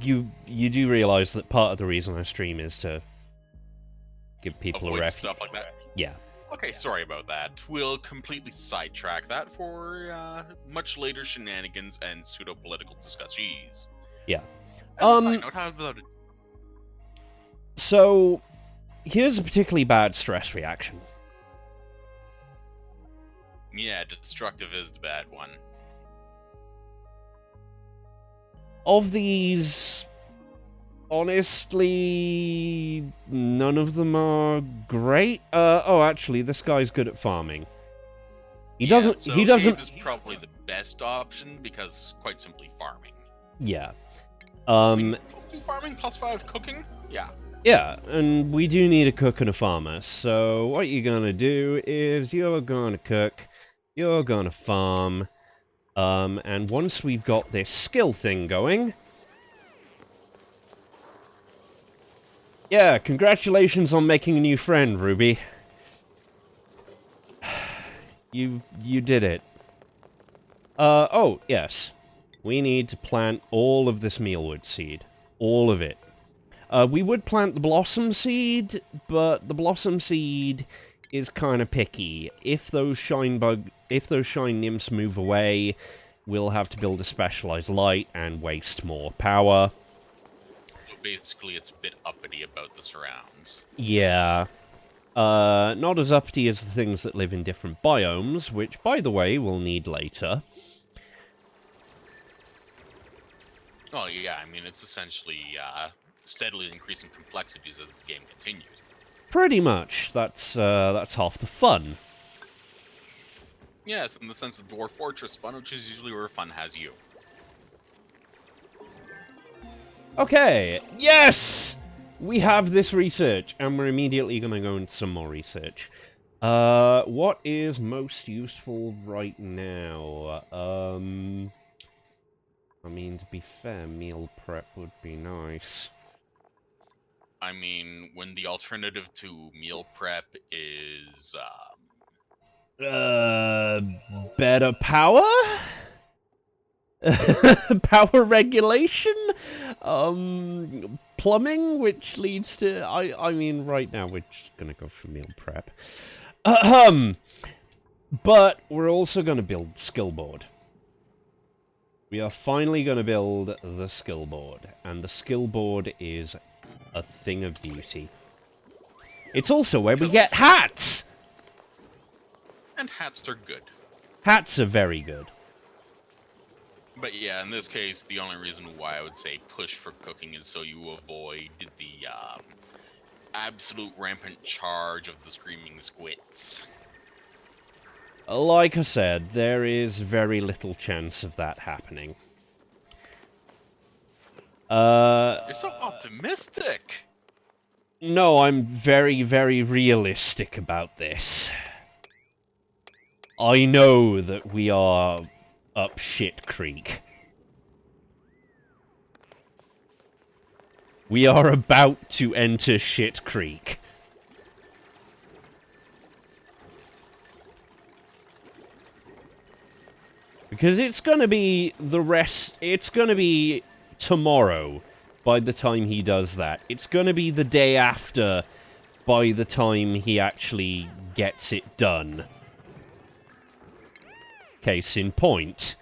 You do realize that part of the reason I stream is to give people
Avoid
a ref.
stuff like that.
Yeah.
Okay, sorry about that. We'll completely sidetrack that for much later shenanigans and pseudo-political discussions.
Yeah.
As a side note, how about it?
So, here's a particularly bad stress reaction.
Yeah, destructive is the bad one.
Of these, honestly, none of them are great. Oh, actually, this guy's good at farming. He doesn't.
So
He doesn't.
Abe is probably the best option because, quite simply, farming.
Yeah.
+2 farming, +5 cooking. Yeah.
Yeah, and we do need a cook and a farmer. So what you're gonna do is you're gonna cook You're gonna farm. And once we've got this skill thing going... Yeah, congratulations on making a new friend, Ruby. You did it. Oh, yes. We need to plant all of this mealwood seed. All of it. We would plant the blossom seed, but the blossom seed is kind of picky. If those shine nymphs move away, we'll have to build a specialized light and waste more power.
Basically, it's a bit uppity about the surrounds.
Yeah. Not as uppity as the things that live in different biomes, which, by the way, we'll need later.
Oh, yeah, I mean, it's essentially steadily increasing complexities as the game continues.
Pretty much. That's half the fun.
Yes, in the sense of Dwarf Fortress fun, which is usually where fun has you.
Okay, yes! We have this research, and we're immediately going to go into some more research. What is most useful right now? I mean, to be fair, meal prep would be nice.
I mean, when the alternative to meal prep is,
better power? Power regulation? Plumbing, which leads to... I mean, right now we're just gonna go for meal prep. But we're also gonna build skill board. We are finally gonna build the skill board, and the skill board is a thing of beauty. It's also where we get hats!
and hats are good.
Hats are very good.
But yeah, in this case, the only reason why I would say push for cooking is so you avoid the absolute rampant charge of the screaming squits.
Like I said, there is very little chance of that happening.
You're so optimistic!
No, I'm very, very realistic about this. I know that we are up shit creek. We are about to enter shit creek. Because it's gonna be it's gonna be tomorrow by the time he does that. It's gonna be the day after by the time he actually gets it done. Case in point.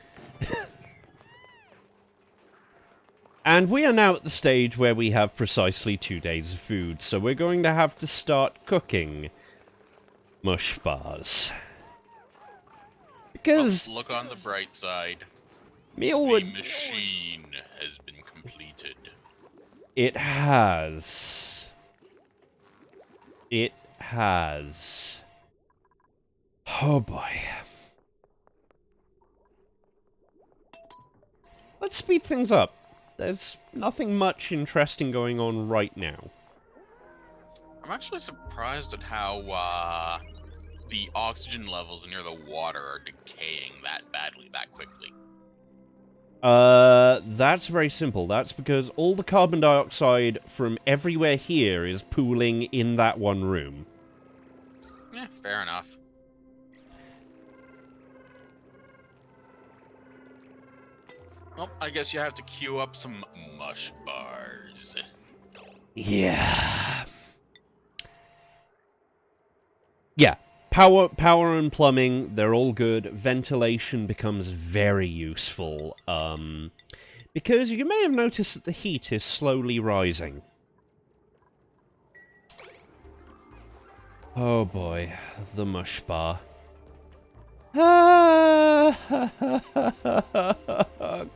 And we are now at the stage where we have precisely 2 days of food, so we're going to have to start cooking mush bars. Because...
Well, look on the bright side.
Mealwood...
The machine has been completed.
It has. It has. Oh boy. Let's speed things up. There's nothing much interesting going on right now.
I'm actually surprised at how the oxygen levels near the water are decaying that badly, that quickly.
That's very simple. That's because all the carbon dioxide from everywhere here is pooling in that one room.
Yeah, fair enough. Well, I guess you have to queue up some mush bars.
Yeah. Yeah. Power and plumbing, they're all good. Ventilation becomes very useful, because you may have noticed that the heat is slowly rising. Oh boy, the mush bar. Ah,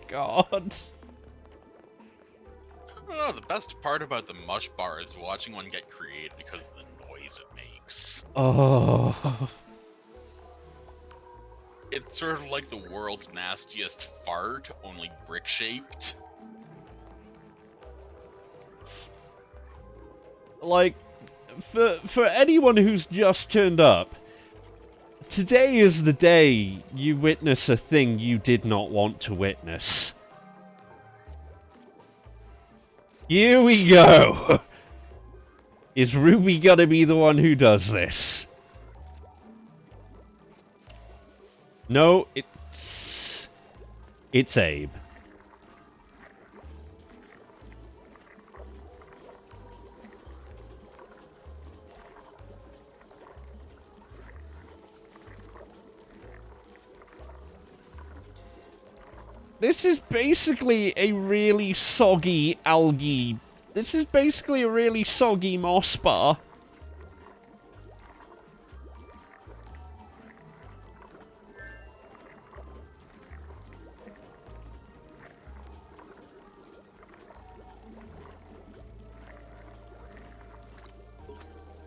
God.
Oh, the best part about the mush bar is watching one get created because of the noise it makes.
Oh.
It's sort of like the world's nastiest fart, only brick-shaped.
Like, for anyone who's just turned up, Today is the day you witness a thing you did not want to witness. Here we go! Is Ruby gonna be the one who does this? No, it's Abe. This is basically a really soggy algae. This is basically a really soggy moss bar.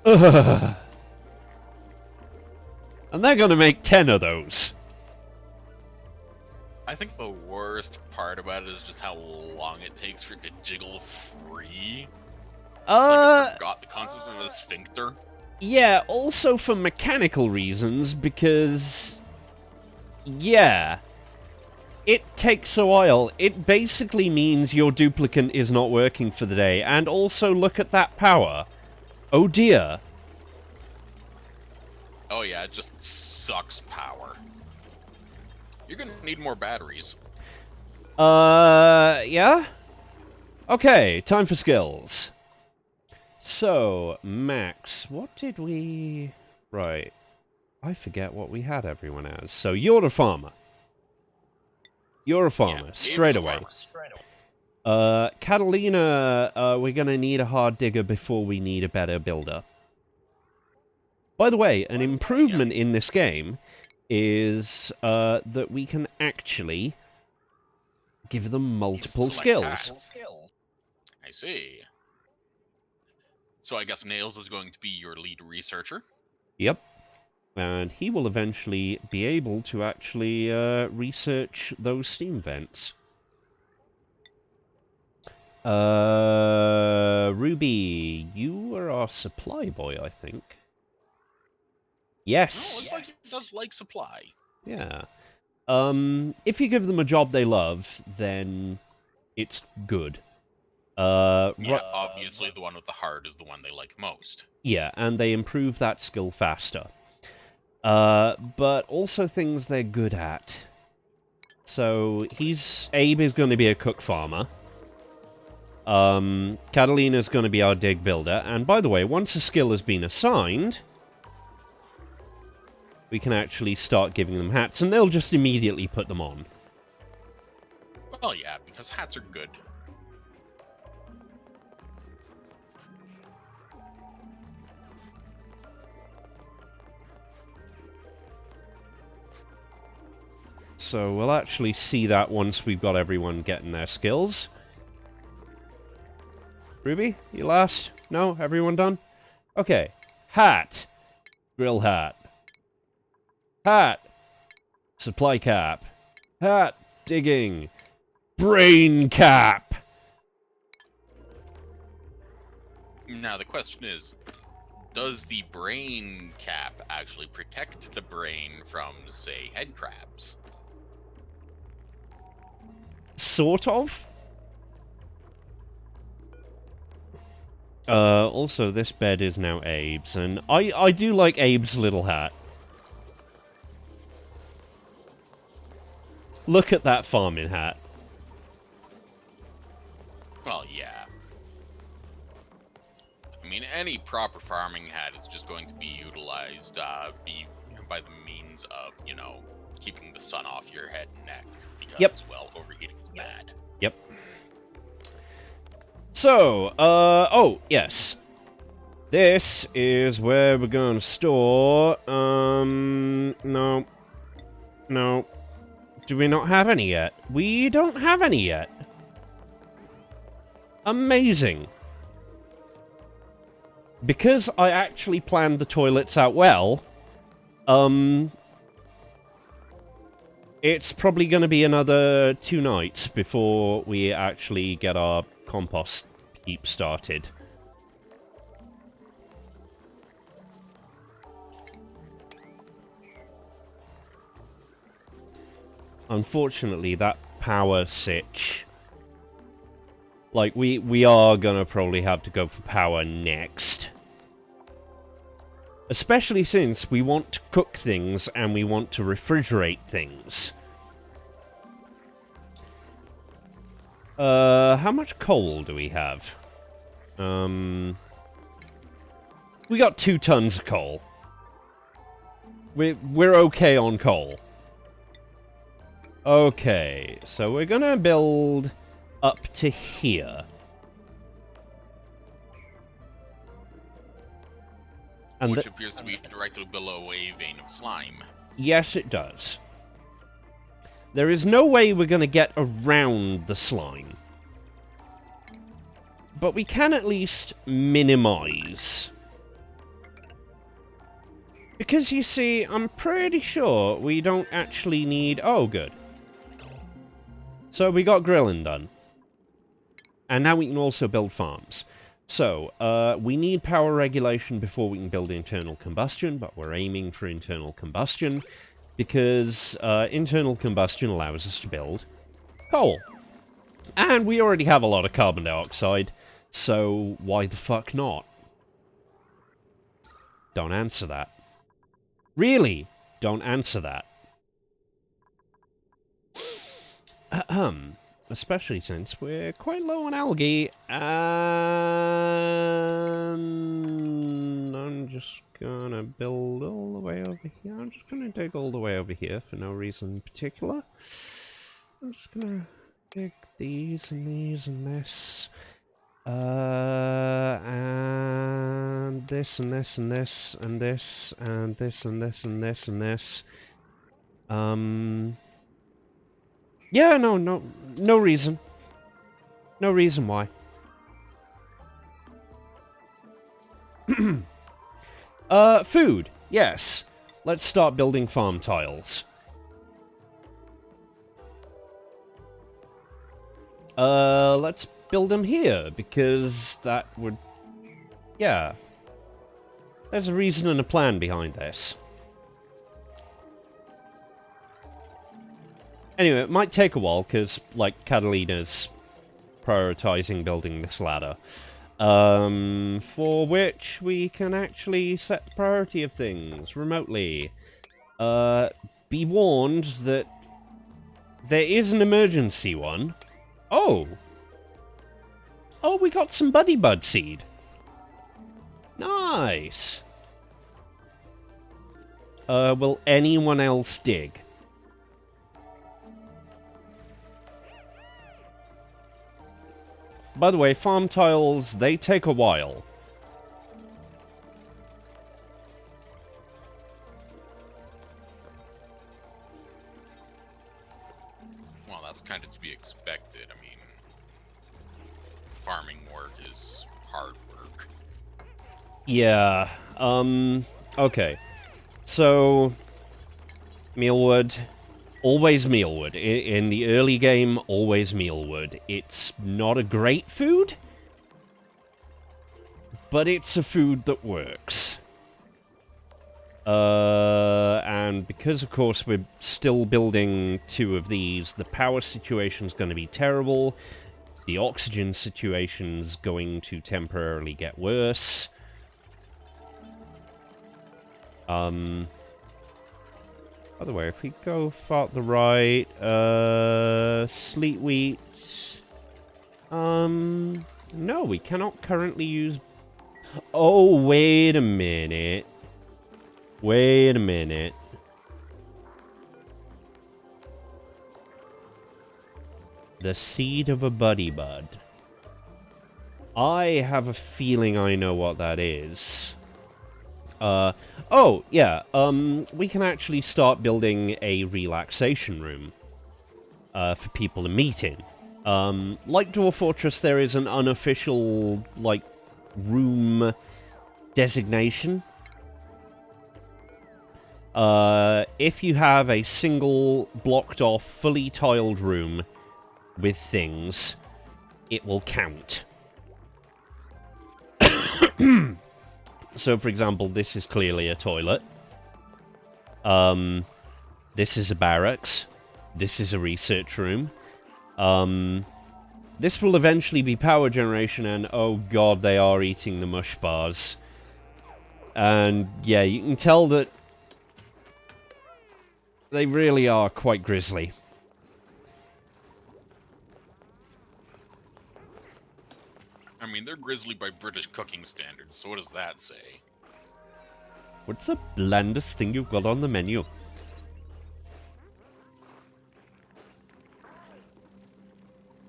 Ugh. And they're gonna make 10 of those.
I think the worst part about it is just how long it takes for it to jiggle free. It's like I forgot the concept of a sphincter.
Yeah, also for mechanical reasons, because... yeah. It takes a while. It basically means your duplicate is not working for the day, and also look at that power. Oh dear.
Oh yeah, it just sucks power. You're gonna need more batteries.
Yeah? Okay, time for skills. So, Max, what did we... right. I forget what we had everyone as. So, you're a farmer. You're a farmer,
Yeah,
straight away. Catalina, we're gonna need a hard digger before we need a better builder. By the way, an improvement in this game is that we can actually give them multiple skills.
I see. So I guess Nails is going to be your lead researcher.
Yep. And he will eventually be able to actually research those steam vents. Ruby, you are our supply boy, I think. Yes.
Oh, looks like he does like supply.
Yeah. If you give them a job they love, then it's good.
Yeah, obviously the one with the heart is the one they like most.
Yeah, and they improve that skill faster. But also things they're good at. So, Abe is going to be a cook farmer. Catalina's going to be our dig builder. And by the way, once a skill has been assigned, we can actually start giving them hats, and they'll just immediately put them on.
Well, yeah, because hats are good.
So we'll actually see that once we've got everyone getting their skills. Ruby, you last? No? Everyone done? Okay. Hat. Grill hat. Hat. Supply cap. Hat. Digging. Brain cap.
Now the question is, does the brain cap actually protect the brain from, say, head crabs?
Sort of. Also, this bed is now Abe's, and I do like Abe's little hat. Look at that farming hat.
Well, yeah. I mean, any proper farming hat is just going to be utilized by the means of, you know, keeping the sun off your head and neck. Because, well, overheating is bad.
Yep. So, oh, yes. This is where we're going to store, no. No. Do we not have any yet? We don't have any yet. Amazing. Because I actually planned the toilets out well, it's probably going to be another 2 nights before we actually get our compost heap started. unfortunately, that power sitch... Like, we are gonna probably have to go for power next. Especially since we want to cook things and we want to refrigerate things. How much coal do we have? We got 2 tons of coal. We're okay on coal. Okay, so we're gonna build up to here. And
which appears to be directly below a vein of slime.
Yes, it does. There is no way we're gonna get around the slime. But we can at least minimize. Because, you see, I'm pretty sure we don't actually need... Oh, good. So, we got grilling done. And now we can also build farms. So, we need power regulation before we can build internal combustion, but we're aiming for internal combustion, because internal combustion allows us to build coal. And we already have a lot of carbon dioxide, so why the fuck not? Don't answer that. Really, don't answer that. Especially since we're quite low on algae, and I'm just gonna build all the way over here. I'm just gonna dig all the way over here for no reason in particular. I'm just gonna dig these and these and this. And this and this and this and this and this and this and this and this. Yeah, no reason. No reason why. Food. Yes. Let's start building farm tiles. Let's build them here, because that would... Yeah. There's a reason and a plan behind this. Anyway, it might take a while, because, like, Catalina's prioritizing building this ladder. For which we can actually set the priority of things remotely. Be warned that there is an emergency one. Oh! Oh, we got some Buddy Bud seed. Nice! Will anyone else dig? By the way, farm tiles, they take a while.
Well, that's kind of to be expected. I mean, farming work is hard work.
Yeah, okay. So, mealwood. Always mealwood. In the early game, always mealwood. It's not a great food, but it's a food that works. And because, of course, we're still building 2 of these, the power situation's going to be terrible. The oxygen situation's going to temporarily get worse. By the way, if we go far to the right, sleet wheat. No, we cannot currently use... Oh, wait a minute. Wait a minute. The seed of a Buddy Bud. I have a feeling I know what that is. Oh, yeah, we can actually start building a relaxation room, for people to meet in. Like Dwarf Fortress, there is an unofficial, like, room designation. If you have a single, blocked-off, fully tiled room with things, it will count. So, for example, this is clearly a toilet. This is a barracks. this is a research room. This will eventually be power generation, and oh god, they are eating the mush bars. And yeah, you can tell that they really are quite grisly.
I mean, they're grisly by British cooking standards, so what does that say?
What's the blandest thing you've got on the menu?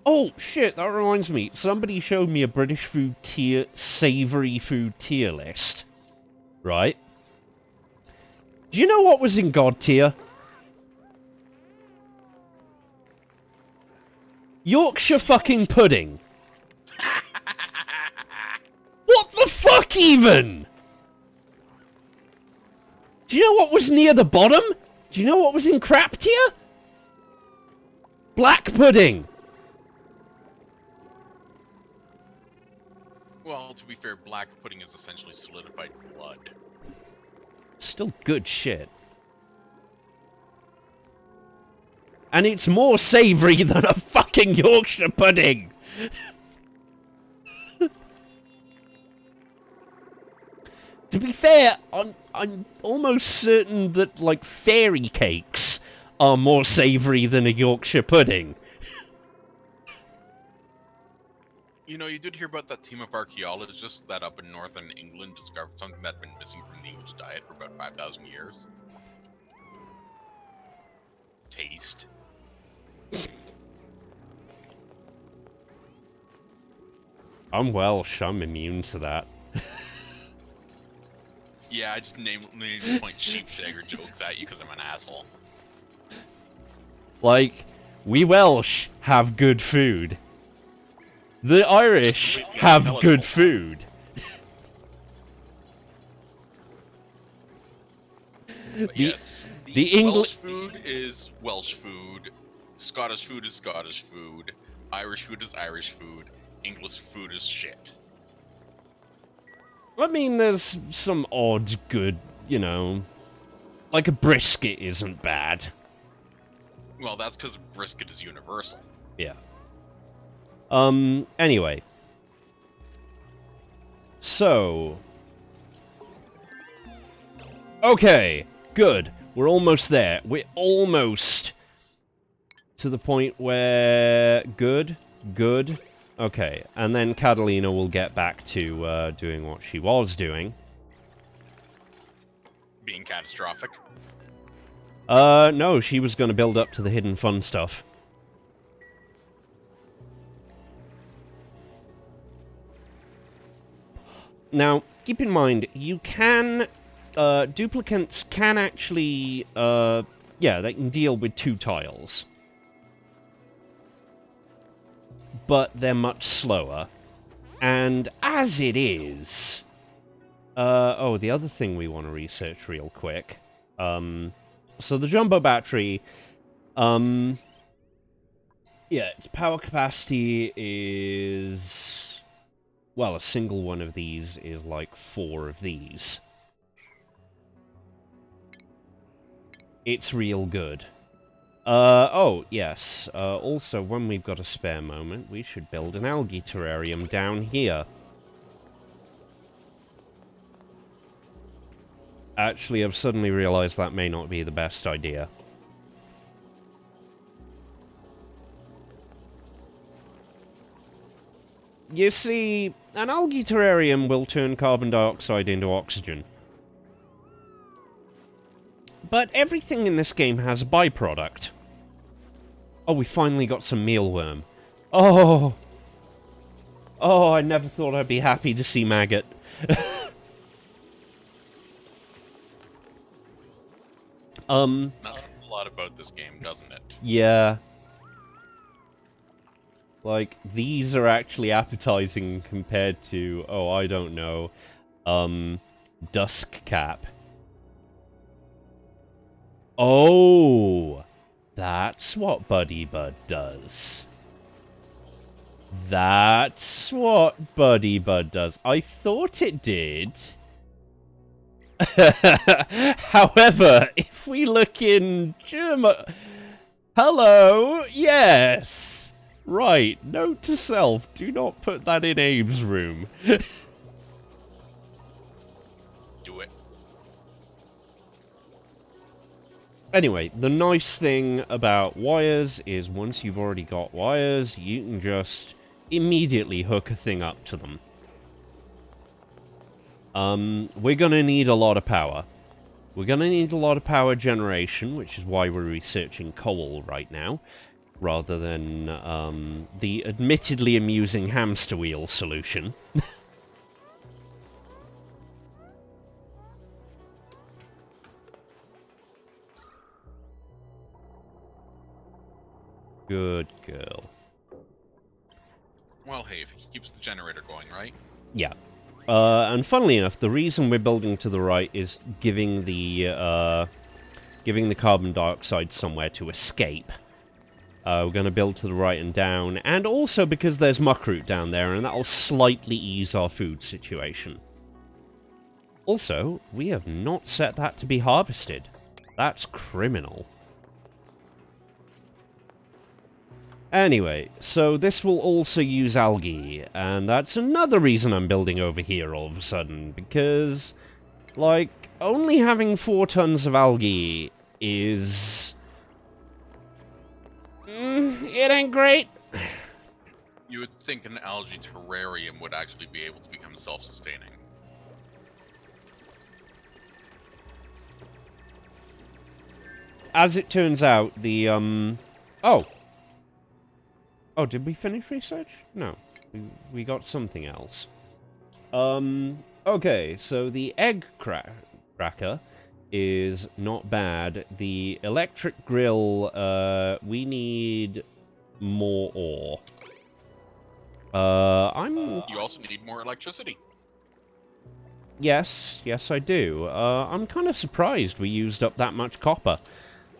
Oh, shit, that reminds me. Somebody showed me a British food tier, savoury food tier list. Right? Do you know what was in God tier? Yorkshire fucking pudding. What the fuck, even? Do you know what was near the bottom? Do you know what was in crap tier? Black pudding.
Well, to be fair, black pudding is essentially solidified blood.
Still good shit. And it's more savoury than a fucking Yorkshire pudding. To be fair, I'm almost certain that, like, fairy cakes are more savoury than a Yorkshire pudding.
You know, you did hear about that team of archaeologists that up in northern England discovered something that had been missing from the English diet for about 5,000 years. Taste.
I'm Welsh, I'm immune to that.
Yeah, I just named point sheepshagger jokes at you because I'm an asshole.
Like, we Welsh have good food. The Irish have good food.
Yes,
the English
food is Welsh food, Scottish food is Scottish food, Irish food is Irish food, English food is shit.
I mean, there's some odd good, you know, like a brisket isn't bad.
Well, that's because brisket is universal.
Yeah. Anyway. So. Okay, good. We're almost there. We're almost to the point where... Good. Okay, and then Catalina will get back to doing what she was doing.
Being catastrophic.
No, she was going to build up to the hidden fun stuff. Now, keep in mind, you can... duplicants can actually... yeah, they can deal with 2 tiles. But they're much slower. And as it is... oh, the other thing we want to research real quick. So the jumbo battery... yeah, its power capacity is... Well, a single one of these is like 4 of these. It's real good. Oh, yes. Also, when we've got a spare moment, we should build an algae terrarium down here. Actually, I've suddenly realized that may not be the best idea. You see, an algae terrarium will turn carbon dioxide into oxygen. But everything in this game has a byproduct. Oh, we finally got some mealworm. Oh! Oh, I never thought I'd be happy to see maggot.
That's a lot about this game, doesn't it?
Yeah. Like, these are actually appetizing compared to, oh, I don't know, Dusk Cap. Oh! That's what Buddy Bud does. That's what Buddy Bud does. I thought it did. However, if we look in German... Hello? Yes! Right, note to self, do not put that in Abe's room.
Do it.
Anyway, the nice thing about wires is once you've already got wires, you can just immediately hook a thing up to them. We're gonna need a lot of power. We're gonna need a lot of power generation, which is why we're researching coal right now, rather than, the admittedly amusing hamster wheel solution. Good girl.
Well, hey, if it keeps the generator going, right?
Yeah. And funnily enough, the reason we're building to the right is giving the carbon dioxide somewhere to escape. We're going to build to the right and down, and also because there's muckroot down there, and that'll slightly ease our food situation. Also, we have not set that to be harvested. That's criminal. Anyway, so this will also use algae, and that's another reason I'm building over here all of a sudden, because, like, only having 4 tons of algae is... it ain't great.
You would think an algae terrarium would actually be able to become self-sustaining.
As it turns out, the, Oh, did we finish research? No. We got something else. Okay, so the egg cracker is not bad. The electric grill, we need more ore.
You also need more electricity.
Yes, I do. I'm kind of surprised we used up that much copper.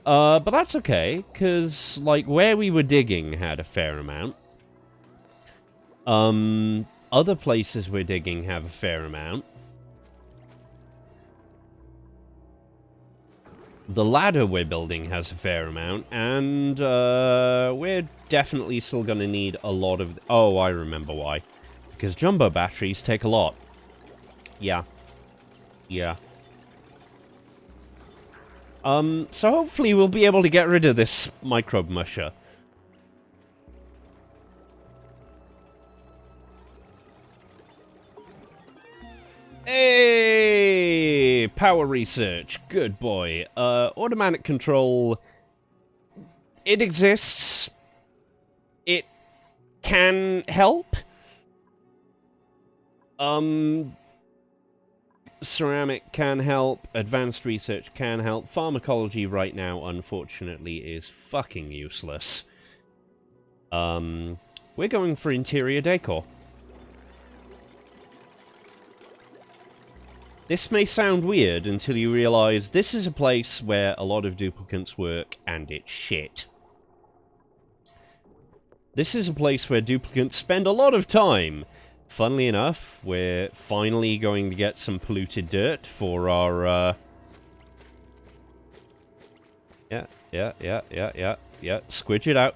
But that's okay, because, like, where we were digging had a fair amount. Other places we're digging have a fair amount. The ladder we're building has a fair amount, and, we're definitely still gonna need a lot of... Oh, I remember why. Because jumbo batteries take a lot. Yeah. Yeah. So hopefully we'll be able to get rid of this microbe musher. Hey! Power research. Good boy. Automatic control. It exists. It can help. Ceramic can help, advanced research can help, pharmacology right now, unfortunately, is fucking useless. We're going for interior decor. This may sound weird until you realize this is a place where a lot of duplicants work, and it's shit. This is a place where duplicants spend a lot of time. Funnily enough, we're finally going to get some polluted dirt for our, Yeah, squidge it out.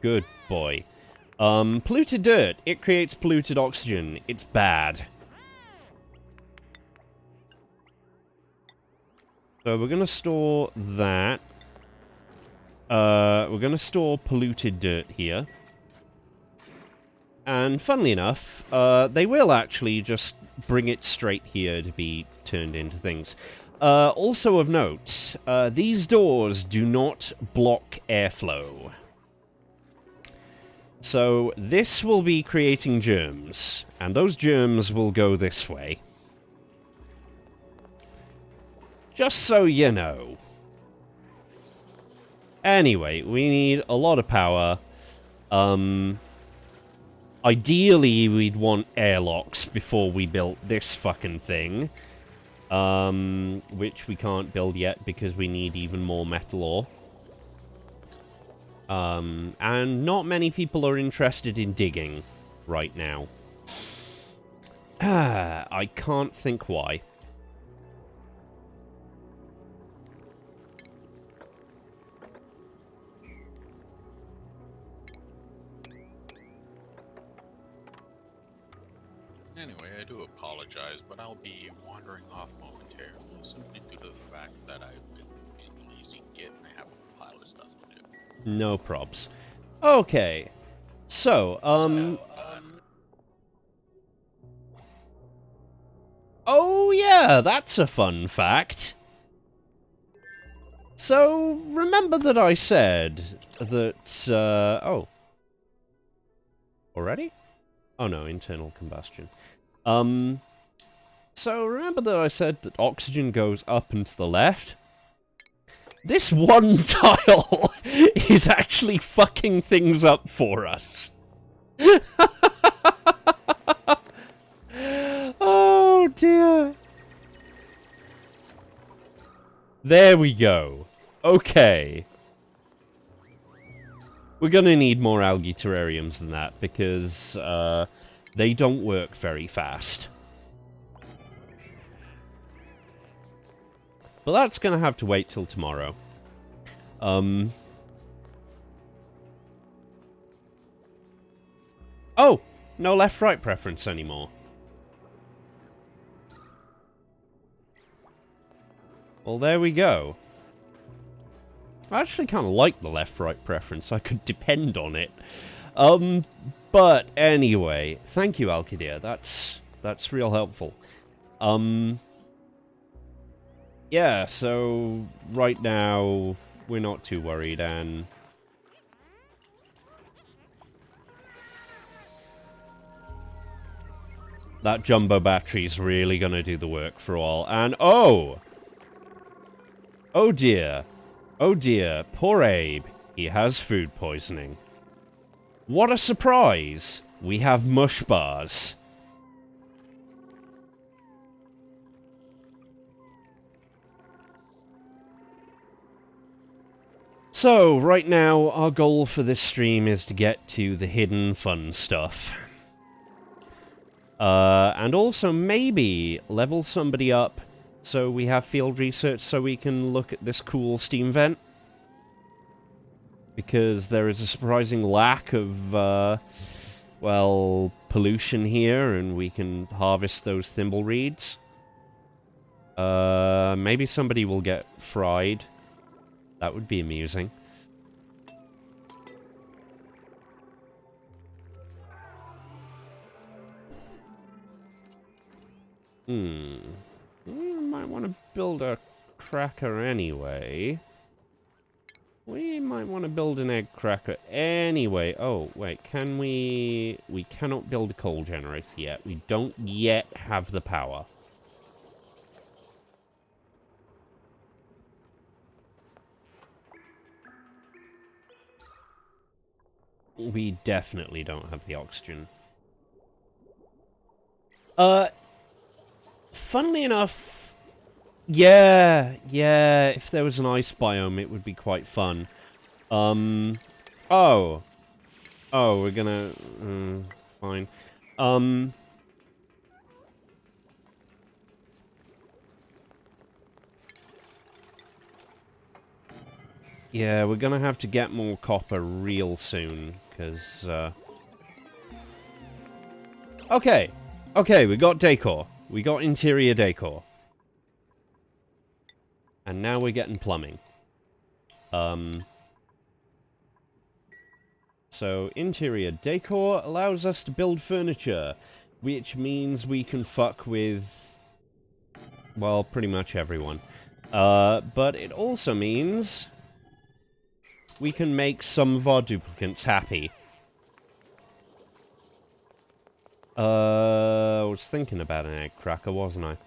Good boy. Polluted dirt. It creates polluted oxygen. It's bad. So we're gonna store that. We're gonna store polluted dirt here. And funnily enough, they will actually just bring it straight here to be turned into things. Also of note, these doors do not block airflow. So this will be creating germs, and those germs will go this way. Just so you know. Anyway, we need a lot of power. Ideally, we'd want airlocks before we built this fucking thing. Which we can't build yet because we need even more metal ore. And not many people are interested in digging right now. I can't think why.
apologize, but I'll be wandering off momentarily, simply due to the fact that I've been being a lazy git and I have a pile of stuff to do.
No probs. Okay. So, oh yeah, that's a fun fact. So, remember that I said that, oh. Already? Oh no, internal combustion. So remember that I said that oxygen goes up and to the left? This one tile is actually fucking things up for us. Oh dear. There we go. Okay. We're gonna need more algae terrariums than that, because, they don't work very fast. But that's gonna have to wait till tomorrow. Oh! No left-right preference anymore. Well, there we go. I actually kind of like the left-right preference. I could depend on it. But anyway, thank you, Alkidir. That's real helpful. Yeah, so right now we're not too worried, and that jumbo battery's really gonna do the work for a while. And oh! Oh dear. Oh dear, poor Abe. He has food poisoning. What a surprise! We have mush bars. So, right now, our goal for this stream is to get to the hidden fun stuff. And also maybe level somebody up so we have field research so we can look at this cool steam vent. Because there is a surprising lack of, well, pollution here, and we can harvest those thimble reeds. Maybe somebody will get fried. That would be amusing. We might want to build a cracker anyway. We might want to build an egg cracker anyway. Oh, wait, can we... We cannot build a coal generator yet. We don't yet have the power. We definitely don't have the oxygen. Funnily enough... Yeah, if there was an ice biome, it would be quite fun. Oh, we're gonna... fine. Yeah, we're gonna have to get more copper real soon, because, Okay, we got decor. We got interior decor. And now we're getting plumbing. So, interior decor allows us to build furniture, which means we can fuck with, well, pretty much everyone. But it also means we can make some of our duplicants happy. I was thinking about an egg cracker, wasn't I?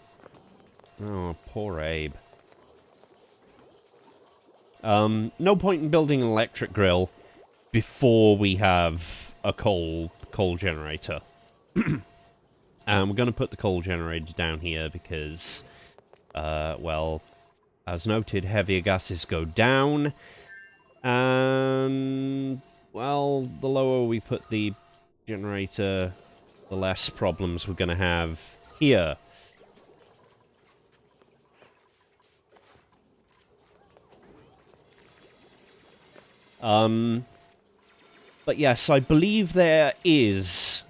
Oh, poor Abe. No point in building an electric grill before we have a coal generator. We're gonna put the coal generator down here because, well, as noted, heavier gases go down, and, well, the lower we put the generator, the less problems we're gonna have here. But yes, I believe there is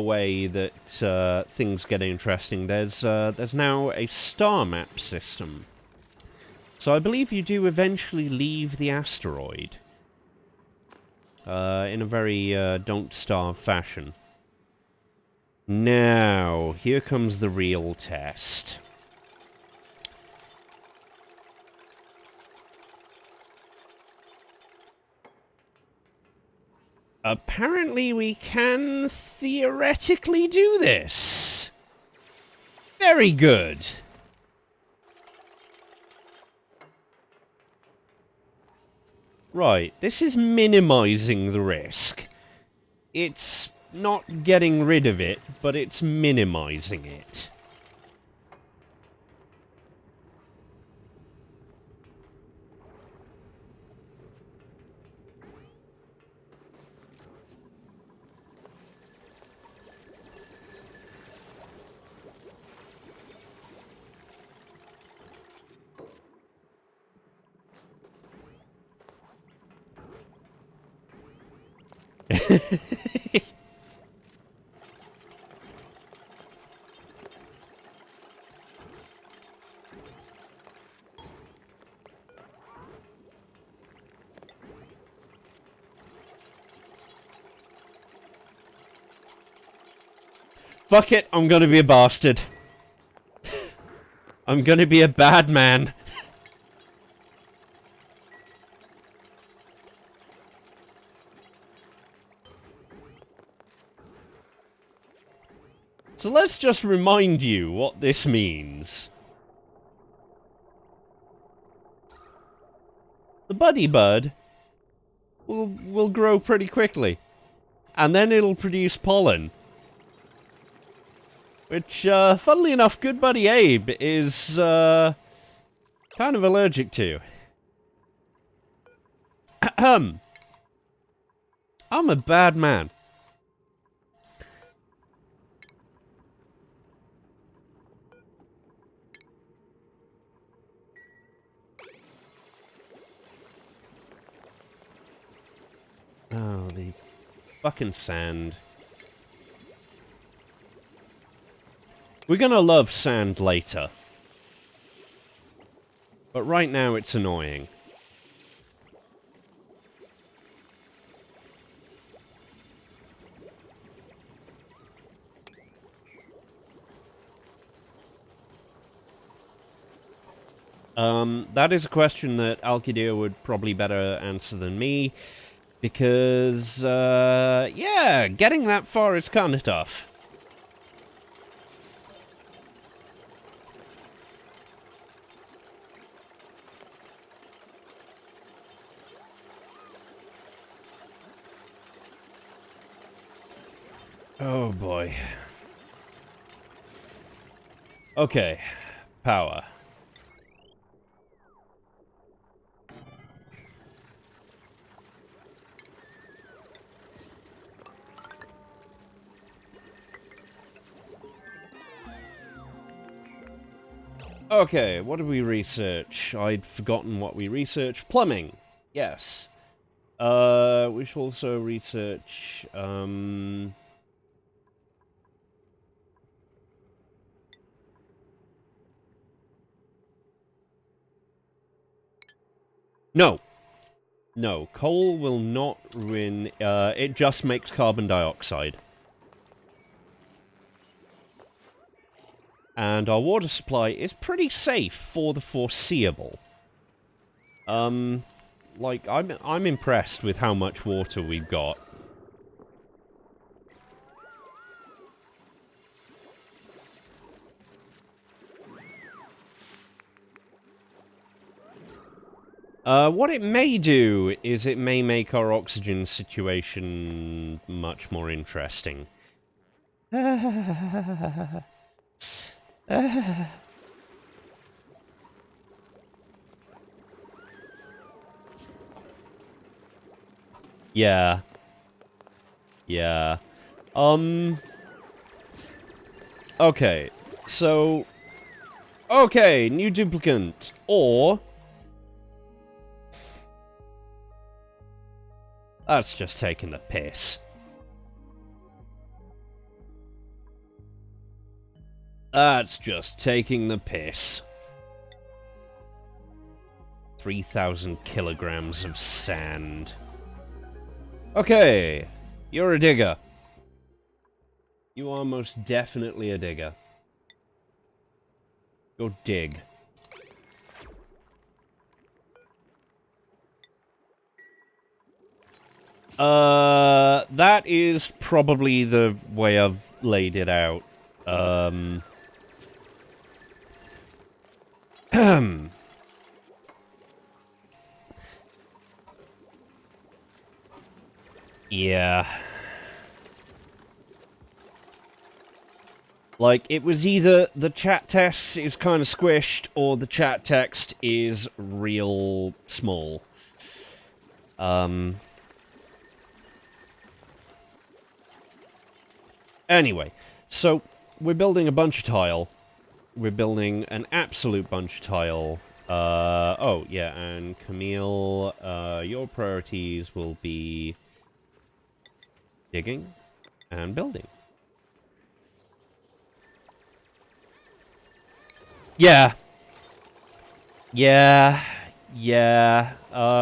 way that things get interesting. There's now a star map system. So I believe you do eventually leave the asteroid. In a very don't starve fashion. Now, here comes the real test. Apparently we can theoretically do this. Very good. Right, this is minimizing the risk. It's not getting rid of it, but it's minimizing it. Fuck it, I'm gonna be a bastard. I'm gonna be a bad man. So let's just remind you what this means. The buddy bud will grow pretty quickly. And then it'll produce pollen. Which, funnily enough, good buddy Abe is, kind of allergic to. Ahem. I'm a bad man. Oh, the fucking sand. We're gonna love sand later. But right now it's annoying. That is a question that Alkidir would probably better answer than me. Because, yeah, getting that far is kinda tough. Oh boy. Okay, power. Okay, what did we research? I'd forgotten what we researched. Plumbing. Yes. We should also research, No. No, coal will not ruin, it just makes carbon dioxide. And our water supply is pretty safe for the foreseeable. Like, I'm impressed with how much water we've got. What it may do is it may make our oxygen situation much more interesting. Yeah. Yeah. Okay, so... Okay, new duplicant, or... That's just taking the piss. That's just taking the piss. 3,000 kilograms of sand. Okay, you're a digger. You are most definitely a digger. Go dig. That is probably the way I've laid it out. Yeah. Like, it was either the chat text is kind of squished, or the chat text is real small. Anyway, so, we're building a bunch of tile. We're building an absolute bunch of tile. Oh, yeah, and Camille, your priorities will be digging and building. Yeah. Yeah. Yeah.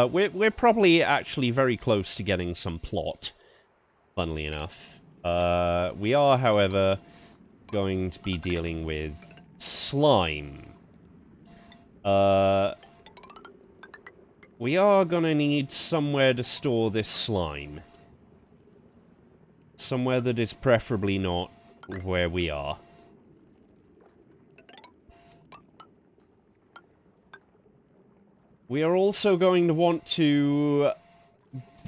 We're probably actually very close to getting some plot, funnily enough. We are, however, going to be dealing with slime. We are gonna need somewhere to store this slime. Somewhere that is preferably not where we are. We are also going to want to...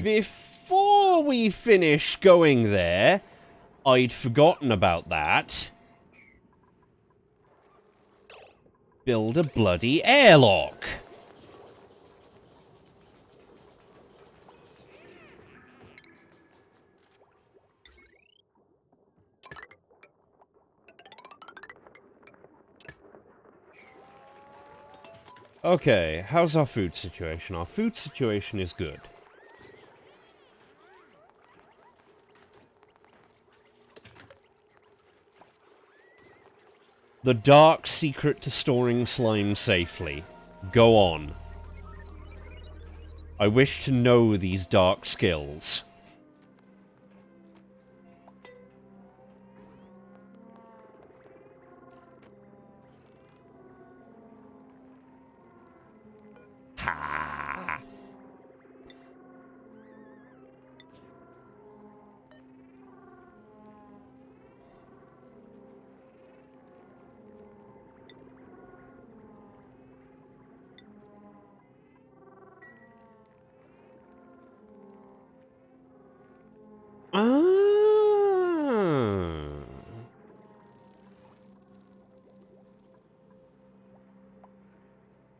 Before we finish going there, I'd forgotten about that. Build a bloody airlock. Okay, how's our food situation? Our food situation is good. The dark secret to storing slime safely. Go on. I wish to know these dark skills. Ha!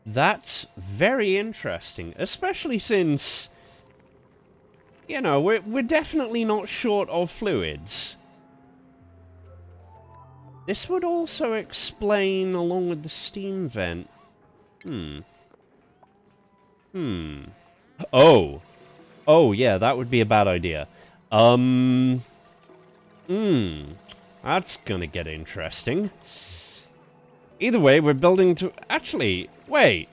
That's very interesting, especially since, you know, we're definitely not short of fluids. This would also explain, along with the steam vent. Oh. Oh, yeah, that would be a bad idea. That's gonna get interesting. Either way, we're building to... Actually, wait.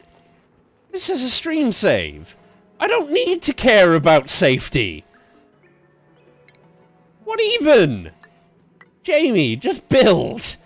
This is a stream save. I don't need to care about safety. What even? Jamie, just build.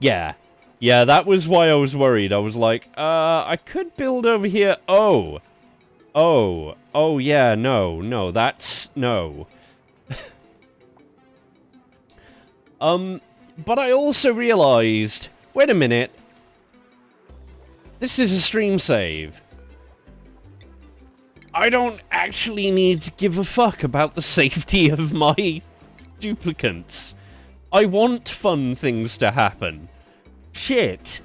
Yeah. Yeah, that was why I was worried. I was like, I could build over here. Oh. Oh. Oh, yeah, no, that's... No. But I also realized... Wait a minute. This is a stream save. I don't actually need to give a fuck about the safety of my duplicants. I want fun things to happen. Shit.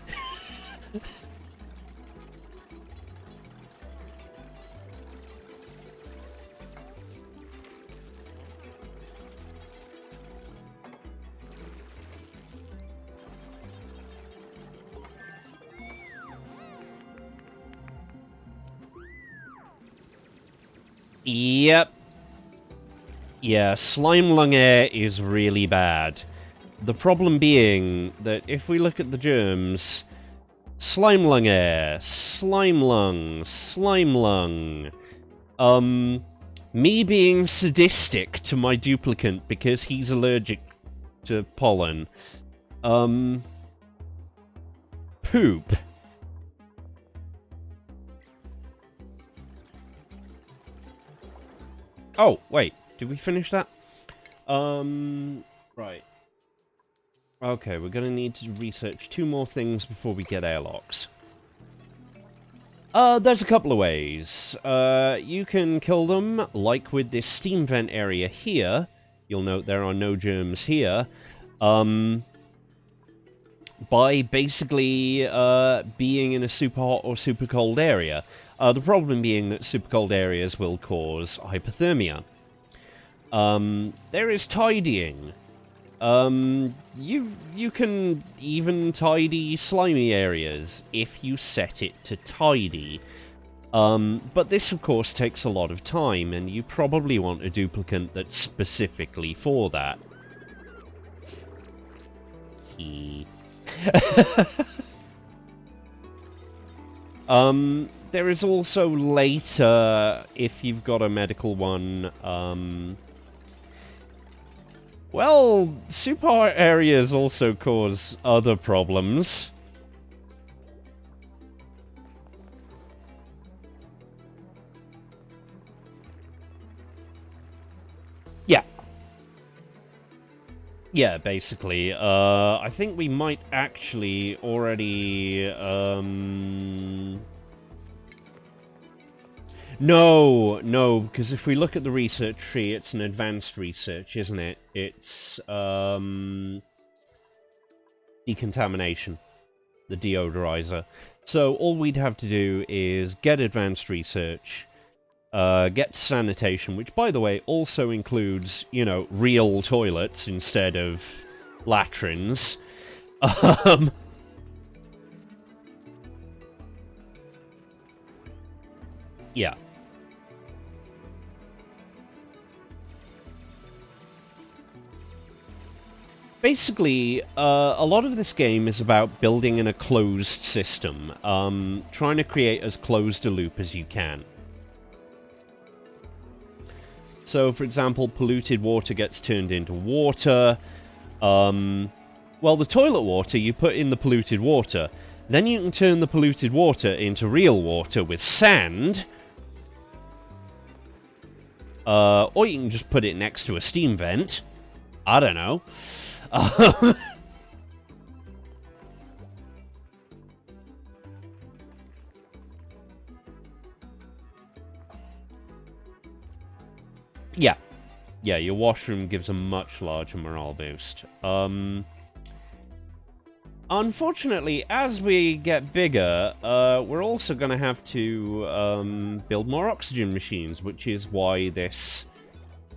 Yep. Yeah, slime lung air is really bad. The problem being that if we look at the germs, slime lung air, slime lung, slime lung. Me being sadistic to my duplicant because he's allergic to pollen. Poop. Oh, wait. Did we finish that? Right. Okay, we're gonna need to research 2 more things before we get airlocks. There's a couple of ways. You can kill them, like with this steam vent area here. You'll note there are no germs here. By basically, being in a super hot or super cold area. The problem being that super cold areas will cause hypothermia. There is tidying. You can even tidy slimy areas if you set it to tidy. But this, of course, takes a lot of time, and you probably want a duplicant that's specifically for that. There is also later, if you've got a medical one, well, super hot areas also cause other problems. Yeah. Yeah, basically. I think we might actually already, No, because if we look at the research tree, it's an advanced research, isn't it? It's, decontamination. The deodorizer. So all we'd have to do is get advanced research, get sanitation, which, by the way, also includes, you know, real toilets instead of latrines. Yeah. Basically, a lot of this game is about building in a closed system, trying to create as closed a loop as you can. So, for example, polluted water gets turned into water. Well, the toilet water, you put in the polluted water. Then you can turn the polluted water into real water with sand. Or you can just put it next to a steam vent. I don't know. Yeah. Yeah, your washroom gives a much larger morale boost. Unfortunately, as we get bigger, we're also going to have to build more oxygen machines, which is why this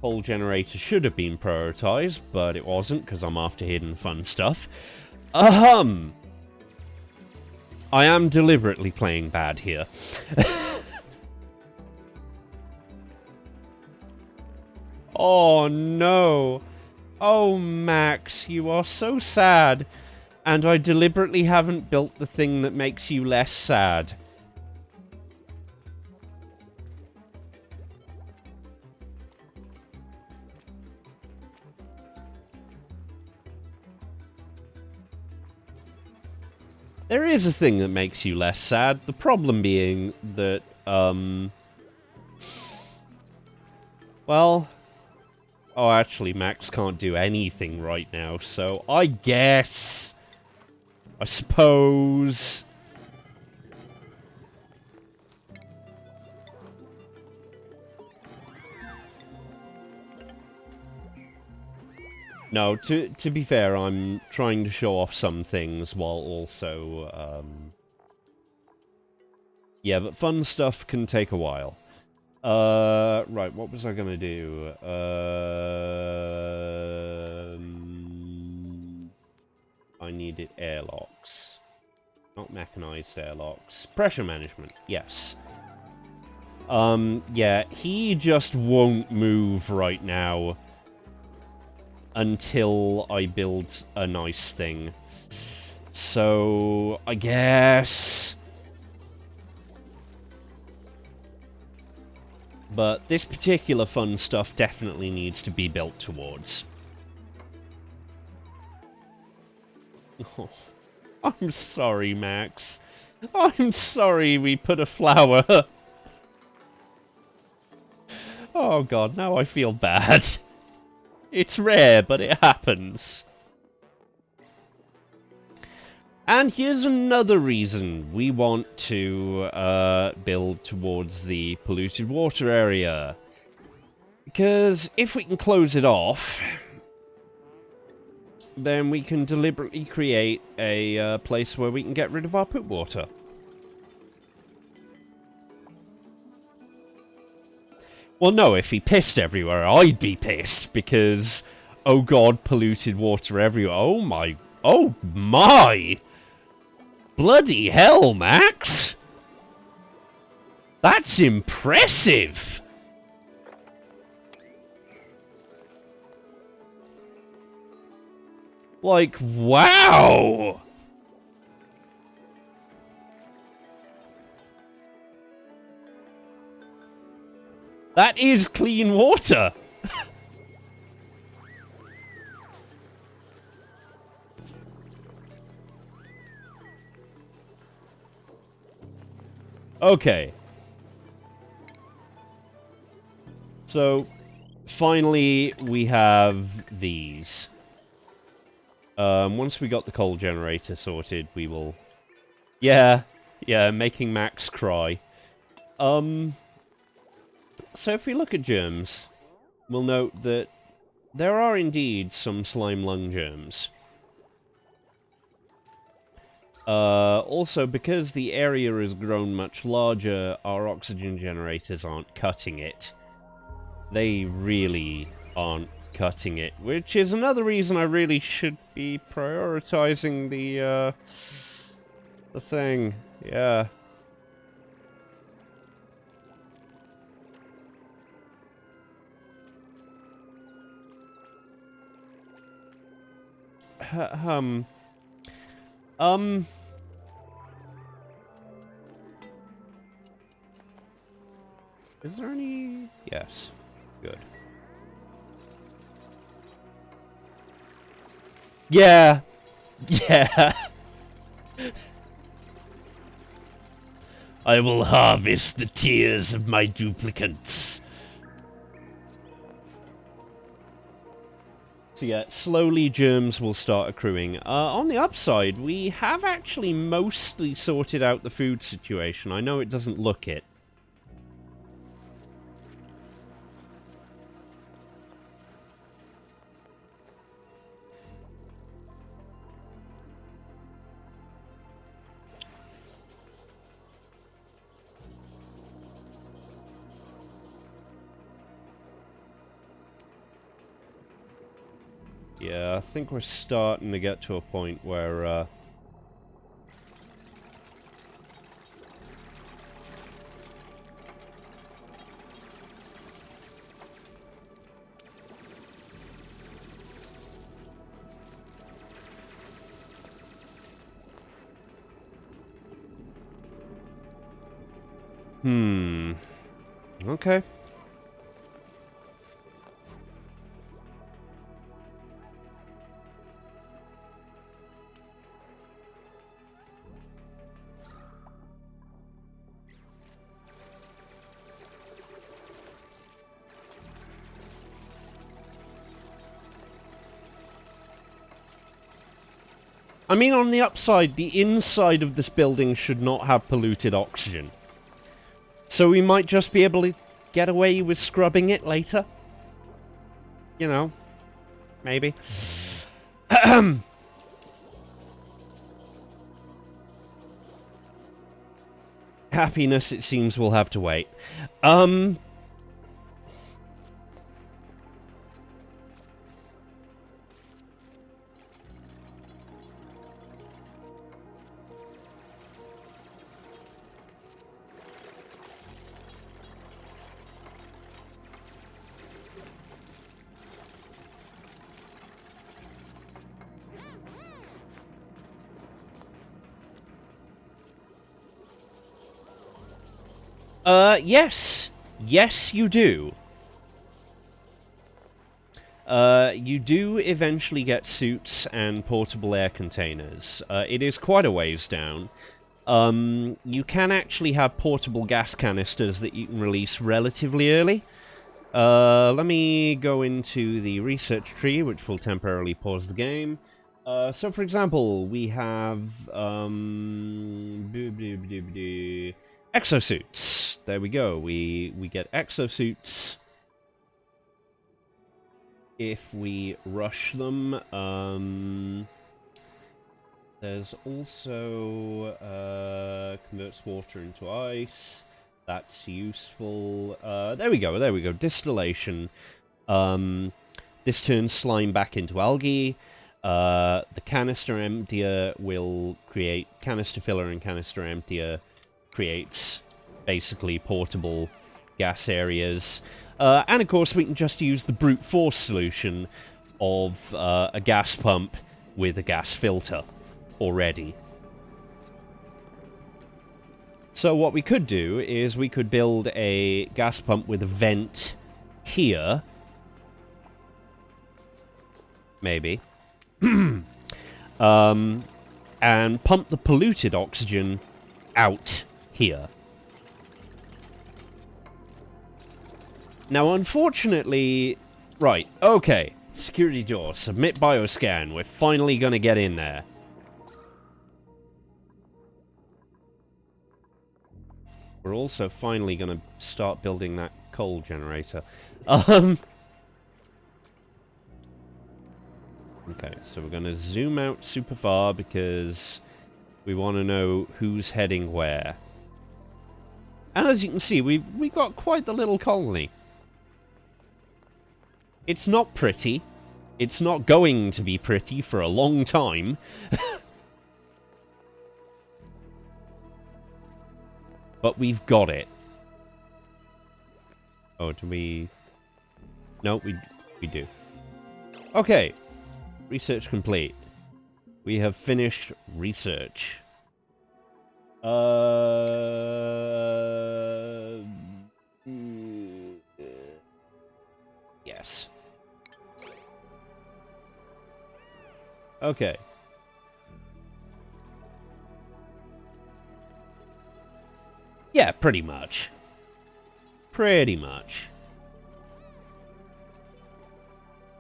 whole generator should have been prioritized, but it wasn't, because I'm after hidden fun stuff. I am deliberately playing bad here. Oh, no. Oh, Max, you are so sad. And I deliberately haven't built the thing that makes you less sad. There is a thing that makes you less sad. The problem being that, well... Oh, actually, Max can't do anything right now, so I guess... I suppose... No, to be fair, I'm trying to show off some things while also, yeah, but fun stuff can take a while. Right, what was I gonna do? I needed airlocks. Not mechanized airlocks. Pressure management, yes. Yeah, he just won't move right now until I build a nice thing. So, I guess... But this particular fun stuff definitely needs to be built towards. Oh, I'm sorry, Max. I'm sorry we put a flower. Oh god, now I feel bad. It's rare, but it happens. And here's another reason we want to build towards the polluted water area. Because if we can close it off, then we can deliberately create a place where we can get rid of our poop water. Well, no, if he pissed everywhere, I'd be pissed, because, oh god, polluted water everywhere. Oh my, oh my! Bloody hell, Max! That's impressive! Like, wow! That is clean water! Okay. So, finally, we have these. Once we got the coal generator sorted, we will... Yeah, making Max cry. So if we look at germs, we'll note that there are indeed some slime lung germs. Also, because the area has grown much larger, our oxygen generators aren't cutting it. They really aren't cutting it, which is another reason I really should be prioritizing the thing. Yeah. Is there any... Yes. Good. Yeah. Yeah. I will harvest the tears of my duplicants. So yeah, slowly germs will start accruing. On the upside, we have actually mostly sorted out the food situation. I know it doesn't look it. Yeah, I think we're starting to get to a point where, Okay. I mean, on the upside, the inside of this building should not have polluted oxygen. So we might just be able to get away with scrubbing it later. You know, maybe. Happiness, it seems, will have to wait. Yes. Yes, you do. You do eventually get suits and portable air containers. It is quite a ways down. You can actually have portable gas canisters that you can release relatively early. Let me go into the research tree, which will temporarily pause the game. So for example, we have, exosuits. There we go. We get exosuits if we rush them. There's also, converts water into ice. That's useful. There we go. Distillation. This turns slime back into algae. The canister emptier will create canister filler, and canister emptier creates basically portable gas areas. And of course, we can just use the brute force solution of a gas pump with a gas filter already. So what we could do is we could build a gas pump with a vent here. Maybe. And pump the polluted oxygen out here. Now, unfortunately... Right, okay. Security door, submit bioscan. We're finally gonna get in there. We're also finally gonna start building that coal generator. Okay, so we're gonna zoom out super far because we want to know who's heading where. And as you can see, we got quite the little colony. It's not pretty. It's not going to be pretty for a long time. But we've got it. Oh, do we... No, we do. Okay. Research complete. We have finished research. Yes. Okay. Yeah, pretty much. Pretty much.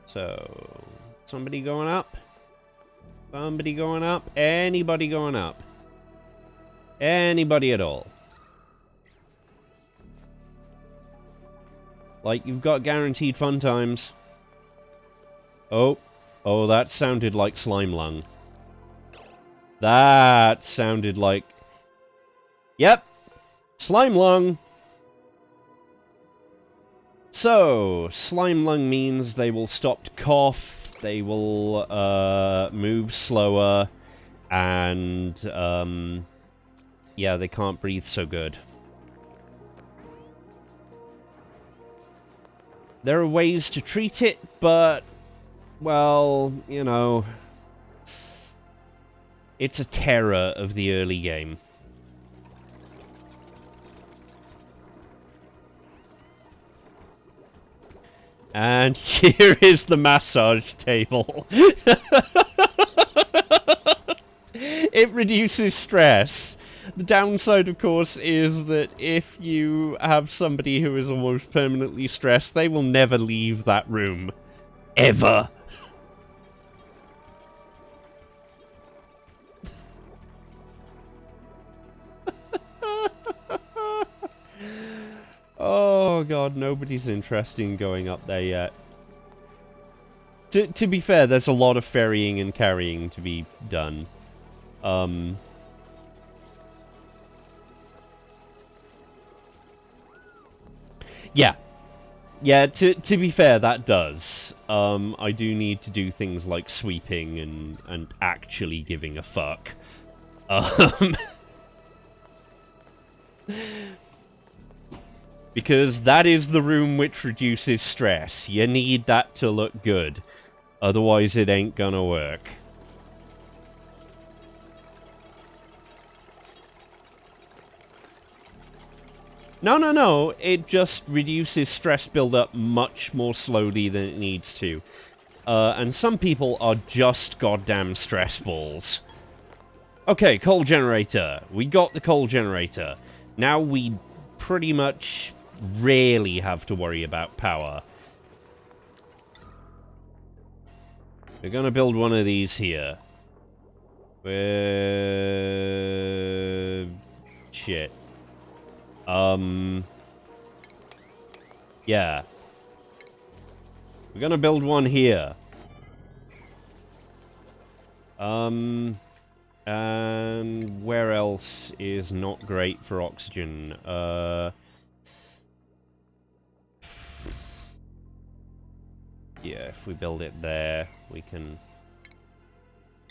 So, somebody going up? Somebody going up? Anybody going up? Anybody at all? Like, you've got guaranteed fun times. Oh. Oh, that sounded like slime lung. That sounded like... Yep. Slime lung. So, slime lung means they will stop to cough, they will, move slower, and, yeah, they can't breathe so good. There are ways to treat it, but, well, you know, it's a terror of the early game. And here is the massage table. It reduces stress. The downside, of course, is that if you have somebody who is almost permanently stressed, they will never leave that room. Ever. Oh god, nobody's interested in going up there yet. To be fair, there's a lot of ferrying and carrying to be done. Yeah. Yeah, to be fair, that does. I do need to do things like sweeping and actually giving a fuck. Because that is the room which reduces stress. You need that to look good. Otherwise, it ain't gonna work. No, no, no. It just reduces stress buildup much more slowly than it needs to. And some people are just goddamn stress balls. Okay, coal generator. We got the coal generator. Now we pretty much rarely have to worry about power. We're gonna build one of these here. Shit. Yeah. We're gonna build one here. And where else is not great for oxygen? Yeah, if we build it there, we can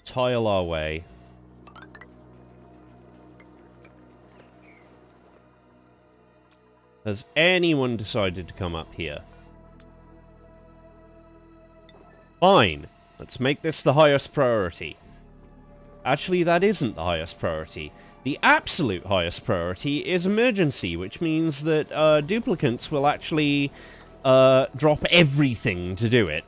tile our way. Has anyone decided to come up here? Fine. Let's make this the highest priority. Actually, that isn't the highest priority. The absolute highest priority is emergency, which means that duplicates will actually drop everything to do it.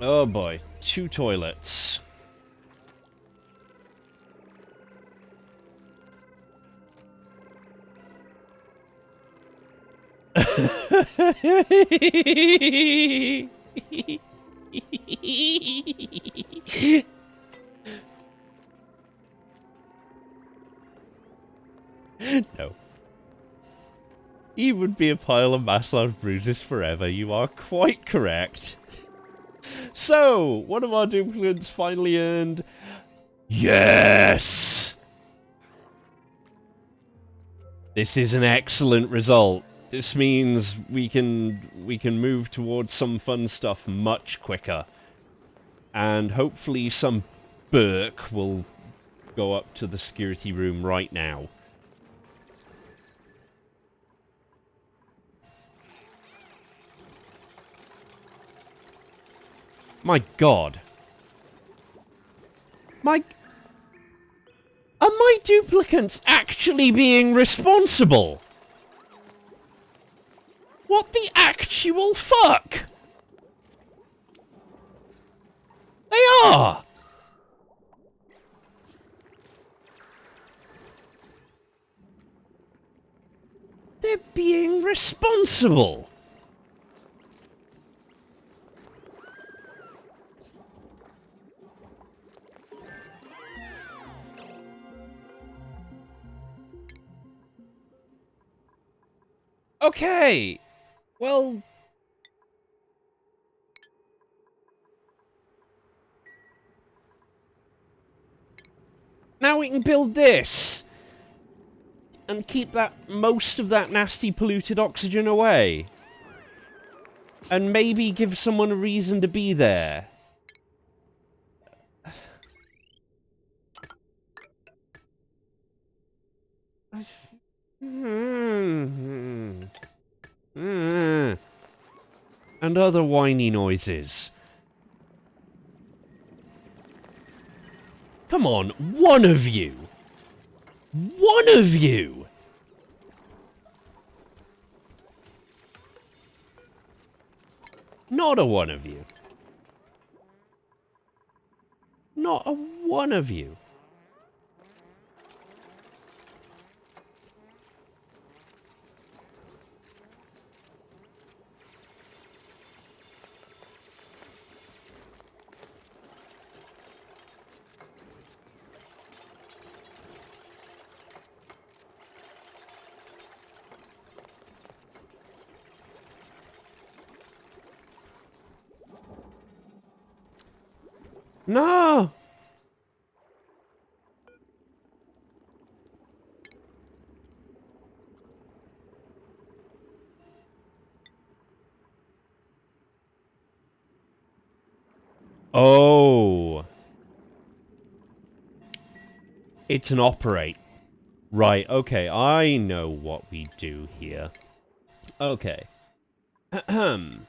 Oh boy, 2 toilets. No. He would be a pile of mass large bruises forever, you are quite correct. So, one of our duplicates finally earned... Yes! This is an excellent result. This means we can move towards some fun stuff much quicker. And hopefully some Burke will go up to the security room right now. My god. Are my duplicates actually being responsible? What the actual fuck? They are! They're being responsible! Okay, well... Now we can build this! And keep most of that nasty polluted oxygen away. And maybe give someone a reason to be there. And other whiny noises. Come on, one of you! One of you! Not a one of you. Not a one of you. No! Oh. It's an operate. Right, okay, I know what we do here. Okay. Ahem.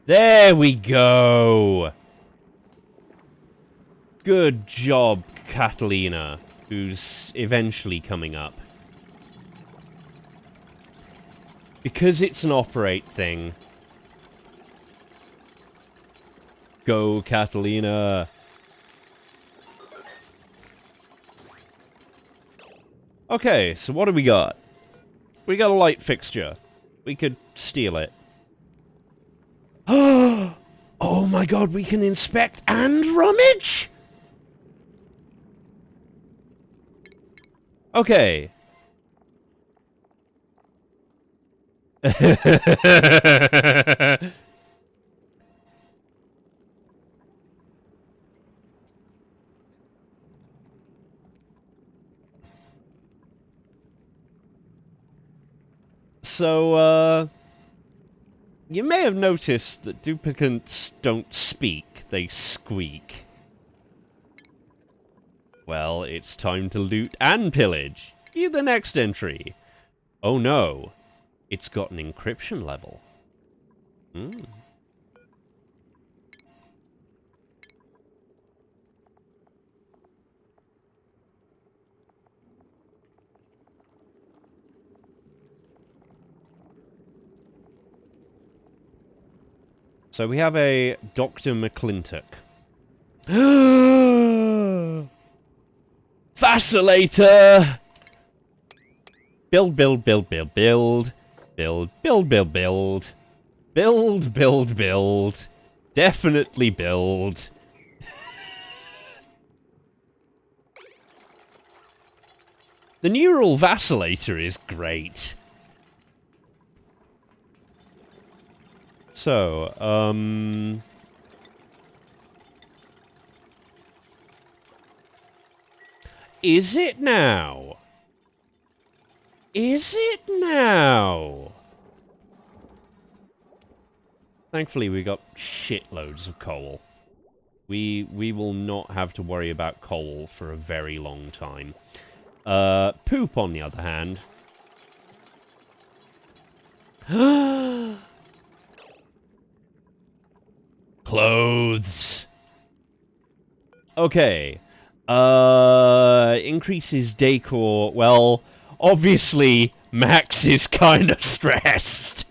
There we go! Good job, Catalina, who's eventually coming up. Because it's an operate thing. Go, Catalina! Okay, so what do we got? We got a light fixture. We could steal it. Oh my god, we can inspect and rummage? Okay. So, you may have noticed that duplicants don't speak, they squeak. Well, it's time to loot and pillage. View the next entry. Oh no, it's got an encryption level. Hmm. So we have a Dr. McClintock. Vacillator! Build, build, build, build, build. Build, build, build, build. Build, build, build. Definitely build. The neural vacillator is great. So, is it now? Is it now? Thankfully, we got shitloads of coal. We will not have to worry about coal for a very long time. Poop, on the other hand. Clothes. Okay. Increases decor. Well, obviously, Max is kind of stressed.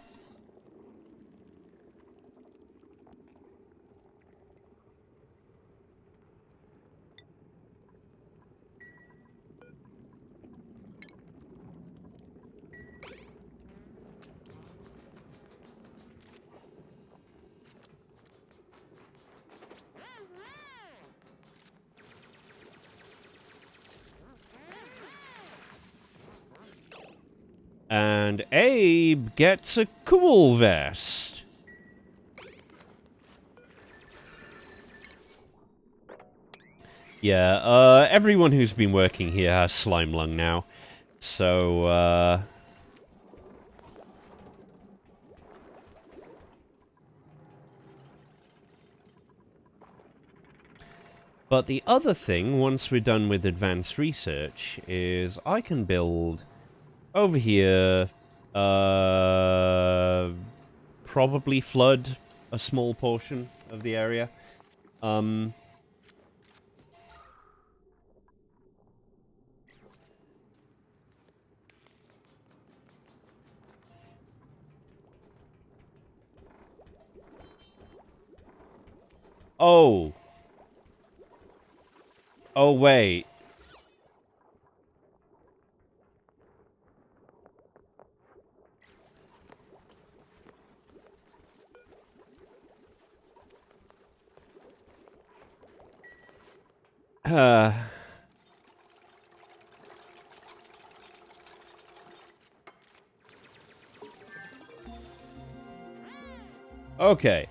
And Abe gets a cool vest. Yeah, everyone who's been working here has slime lung now. So, But the other thing, once we're done with advanced research, is I can build over here, probably flood a small portion of the area. Oh. Oh, wait. Okay.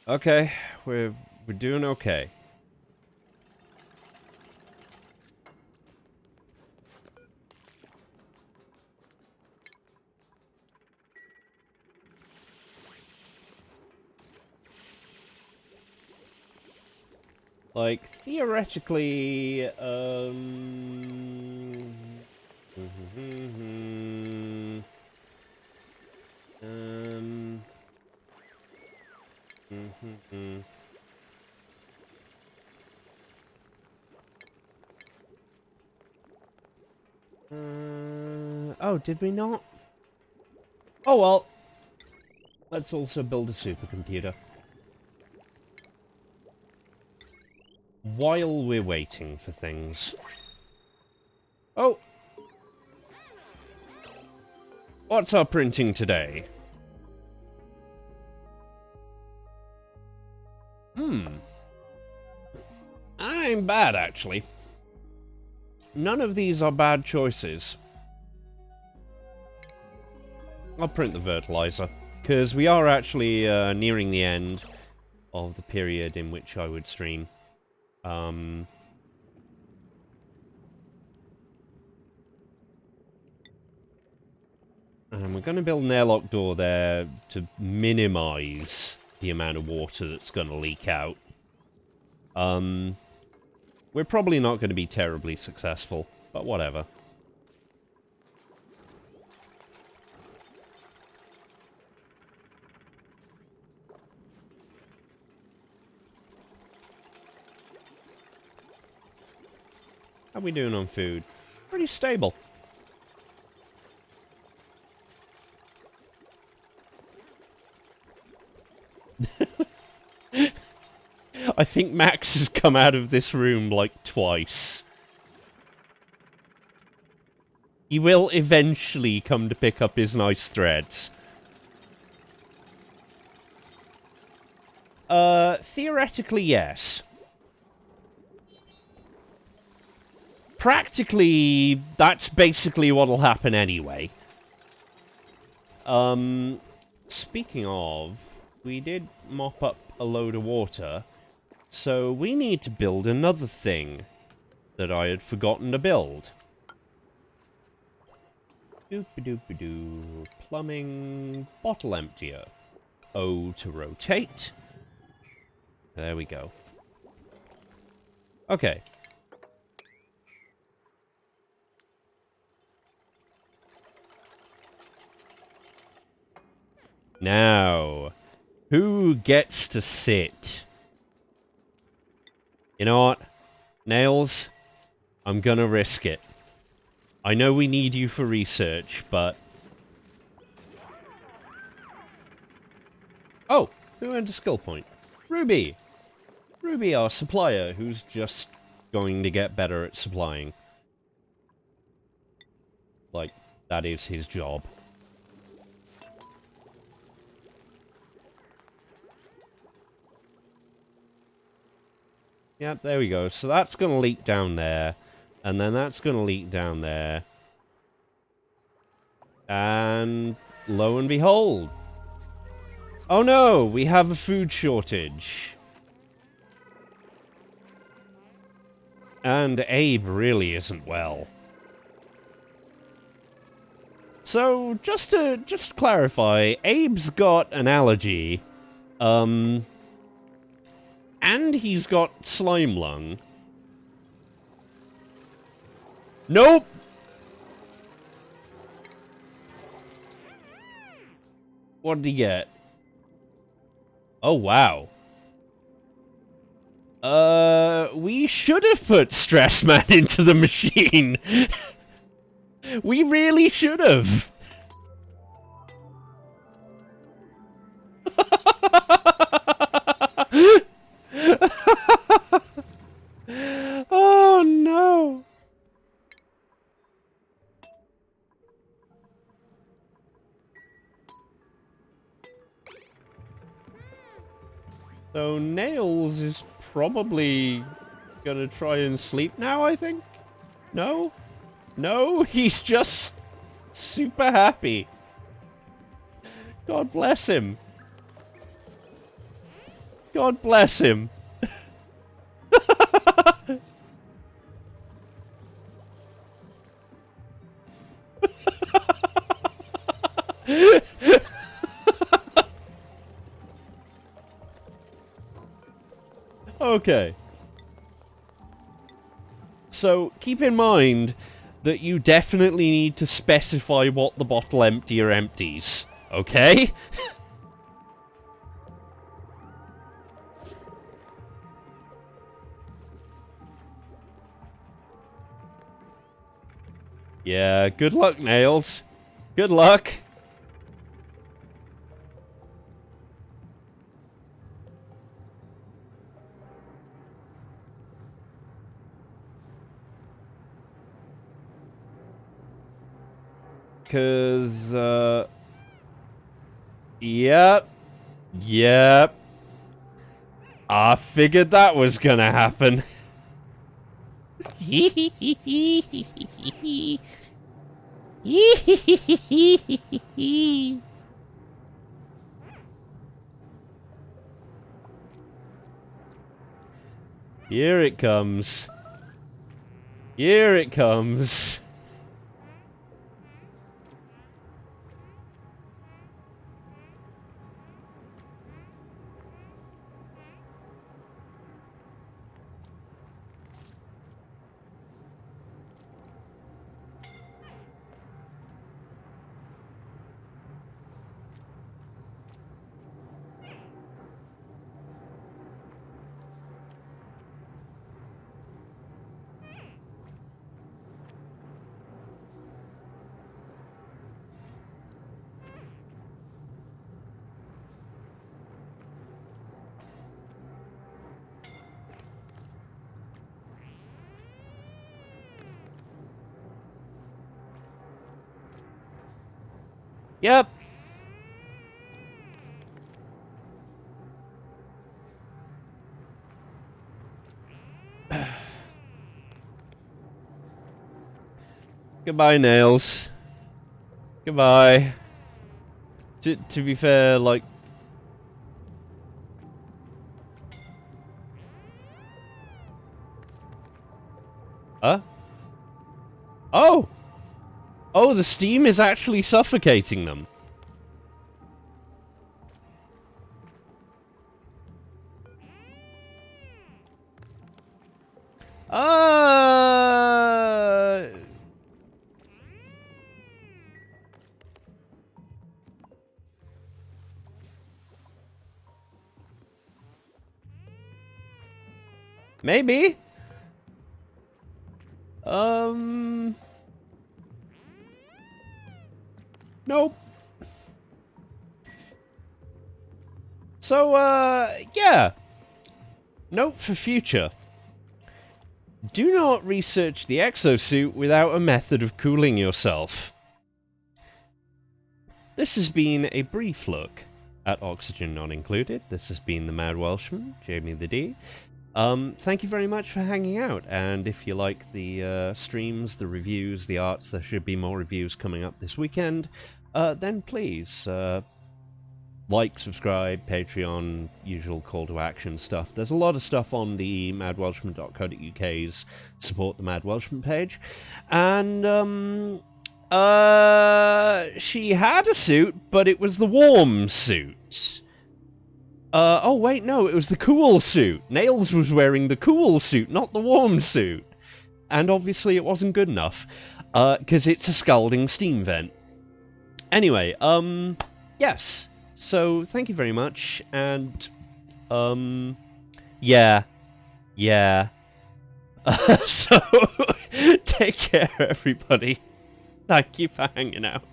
Okay, we're doing okay. Like, theoretically, oh, did we not? Oh well. Let's also build a supercomputer. While we're waiting for things. Oh! What's our printing today? That ain't bad, actually. None of these are bad choices. I'll print the fertilizer, because we are actually nearing the end of the period in which I would stream. And we're going to build an airlock door there to minimize the amount of water that's going to leak out. We're probably not going to be terribly successful, but whatever. How are we doing on food? Pretty stable. I think Max has come out of this room like twice. He will eventually come to pick up his nice threads. Theoretically, yes. Practically, that's basically what'll happen anyway. Speaking of, we did mop up a load of water, so we need to build another thing that I had forgotten to build. Doop-a-doop-a-doo. Plumbing bottle emptier. O to rotate. There we go. Okay. Now, who gets to sit? You know what? Nails, I'm gonna risk it. I know we need you for research, but... Oh, who earned a skill point? Ruby! Ruby, our supplier, who's just going to get better at supplying. Like, that is his job. Yep, there we go. So that's going to leak down there. And then that's going to leak down there. And lo and behold. Oh no, we have a food shortage. And Abe really isn't well. So, just to clarify, Abe's got an allergy. And he's got slime lung. Nope! What did he get? Oh, wow. We should have put Stress Man into the machine. We really should have. Oh, no. So, Nails is probably gonna try and sleep now, I think? No? No? He's just super happy. God bless him. God bless him. Okay. So, keep in mind that you definitely need to specify what the bottle emptier empties. Okay? Yeah, good luck, Nails. Good luck. Cause, Yep. Yep. I figured that was gonna happen. Here it comes. Here it comes. Yep. Goodbye, Nails. Goodbye. To be fair, like... Huh? Oh! Oh, the steam is actually suffocating them. Maybe. Nope. So, yeah. Note for future. Do not research the exosuit without a method of cooling yourself. This has been a brief look at Oxygen Not Included. This has been the Mad Welshman, Jamie the D. Thank you very much for hanging out, and if you like the streams, the reviews, the arts, there should be more reviews coming up this weekend, then please like, subscribe, Patreon, usual call to action stuff. There's a lot of stuff on the madwelshman.co.uk's Support the Mad Welshman page, and she had a suit, but it was the warm suit. Oh wait, no, it was the cool suit. Nails was wearing the cool suit, not the warm suit. And obviously it wasn't good enough, because it's a scalding steam vent. Anyway, yes. So, thank you very much, and, yeah. So, take care, everybody. Thank you for hanging out.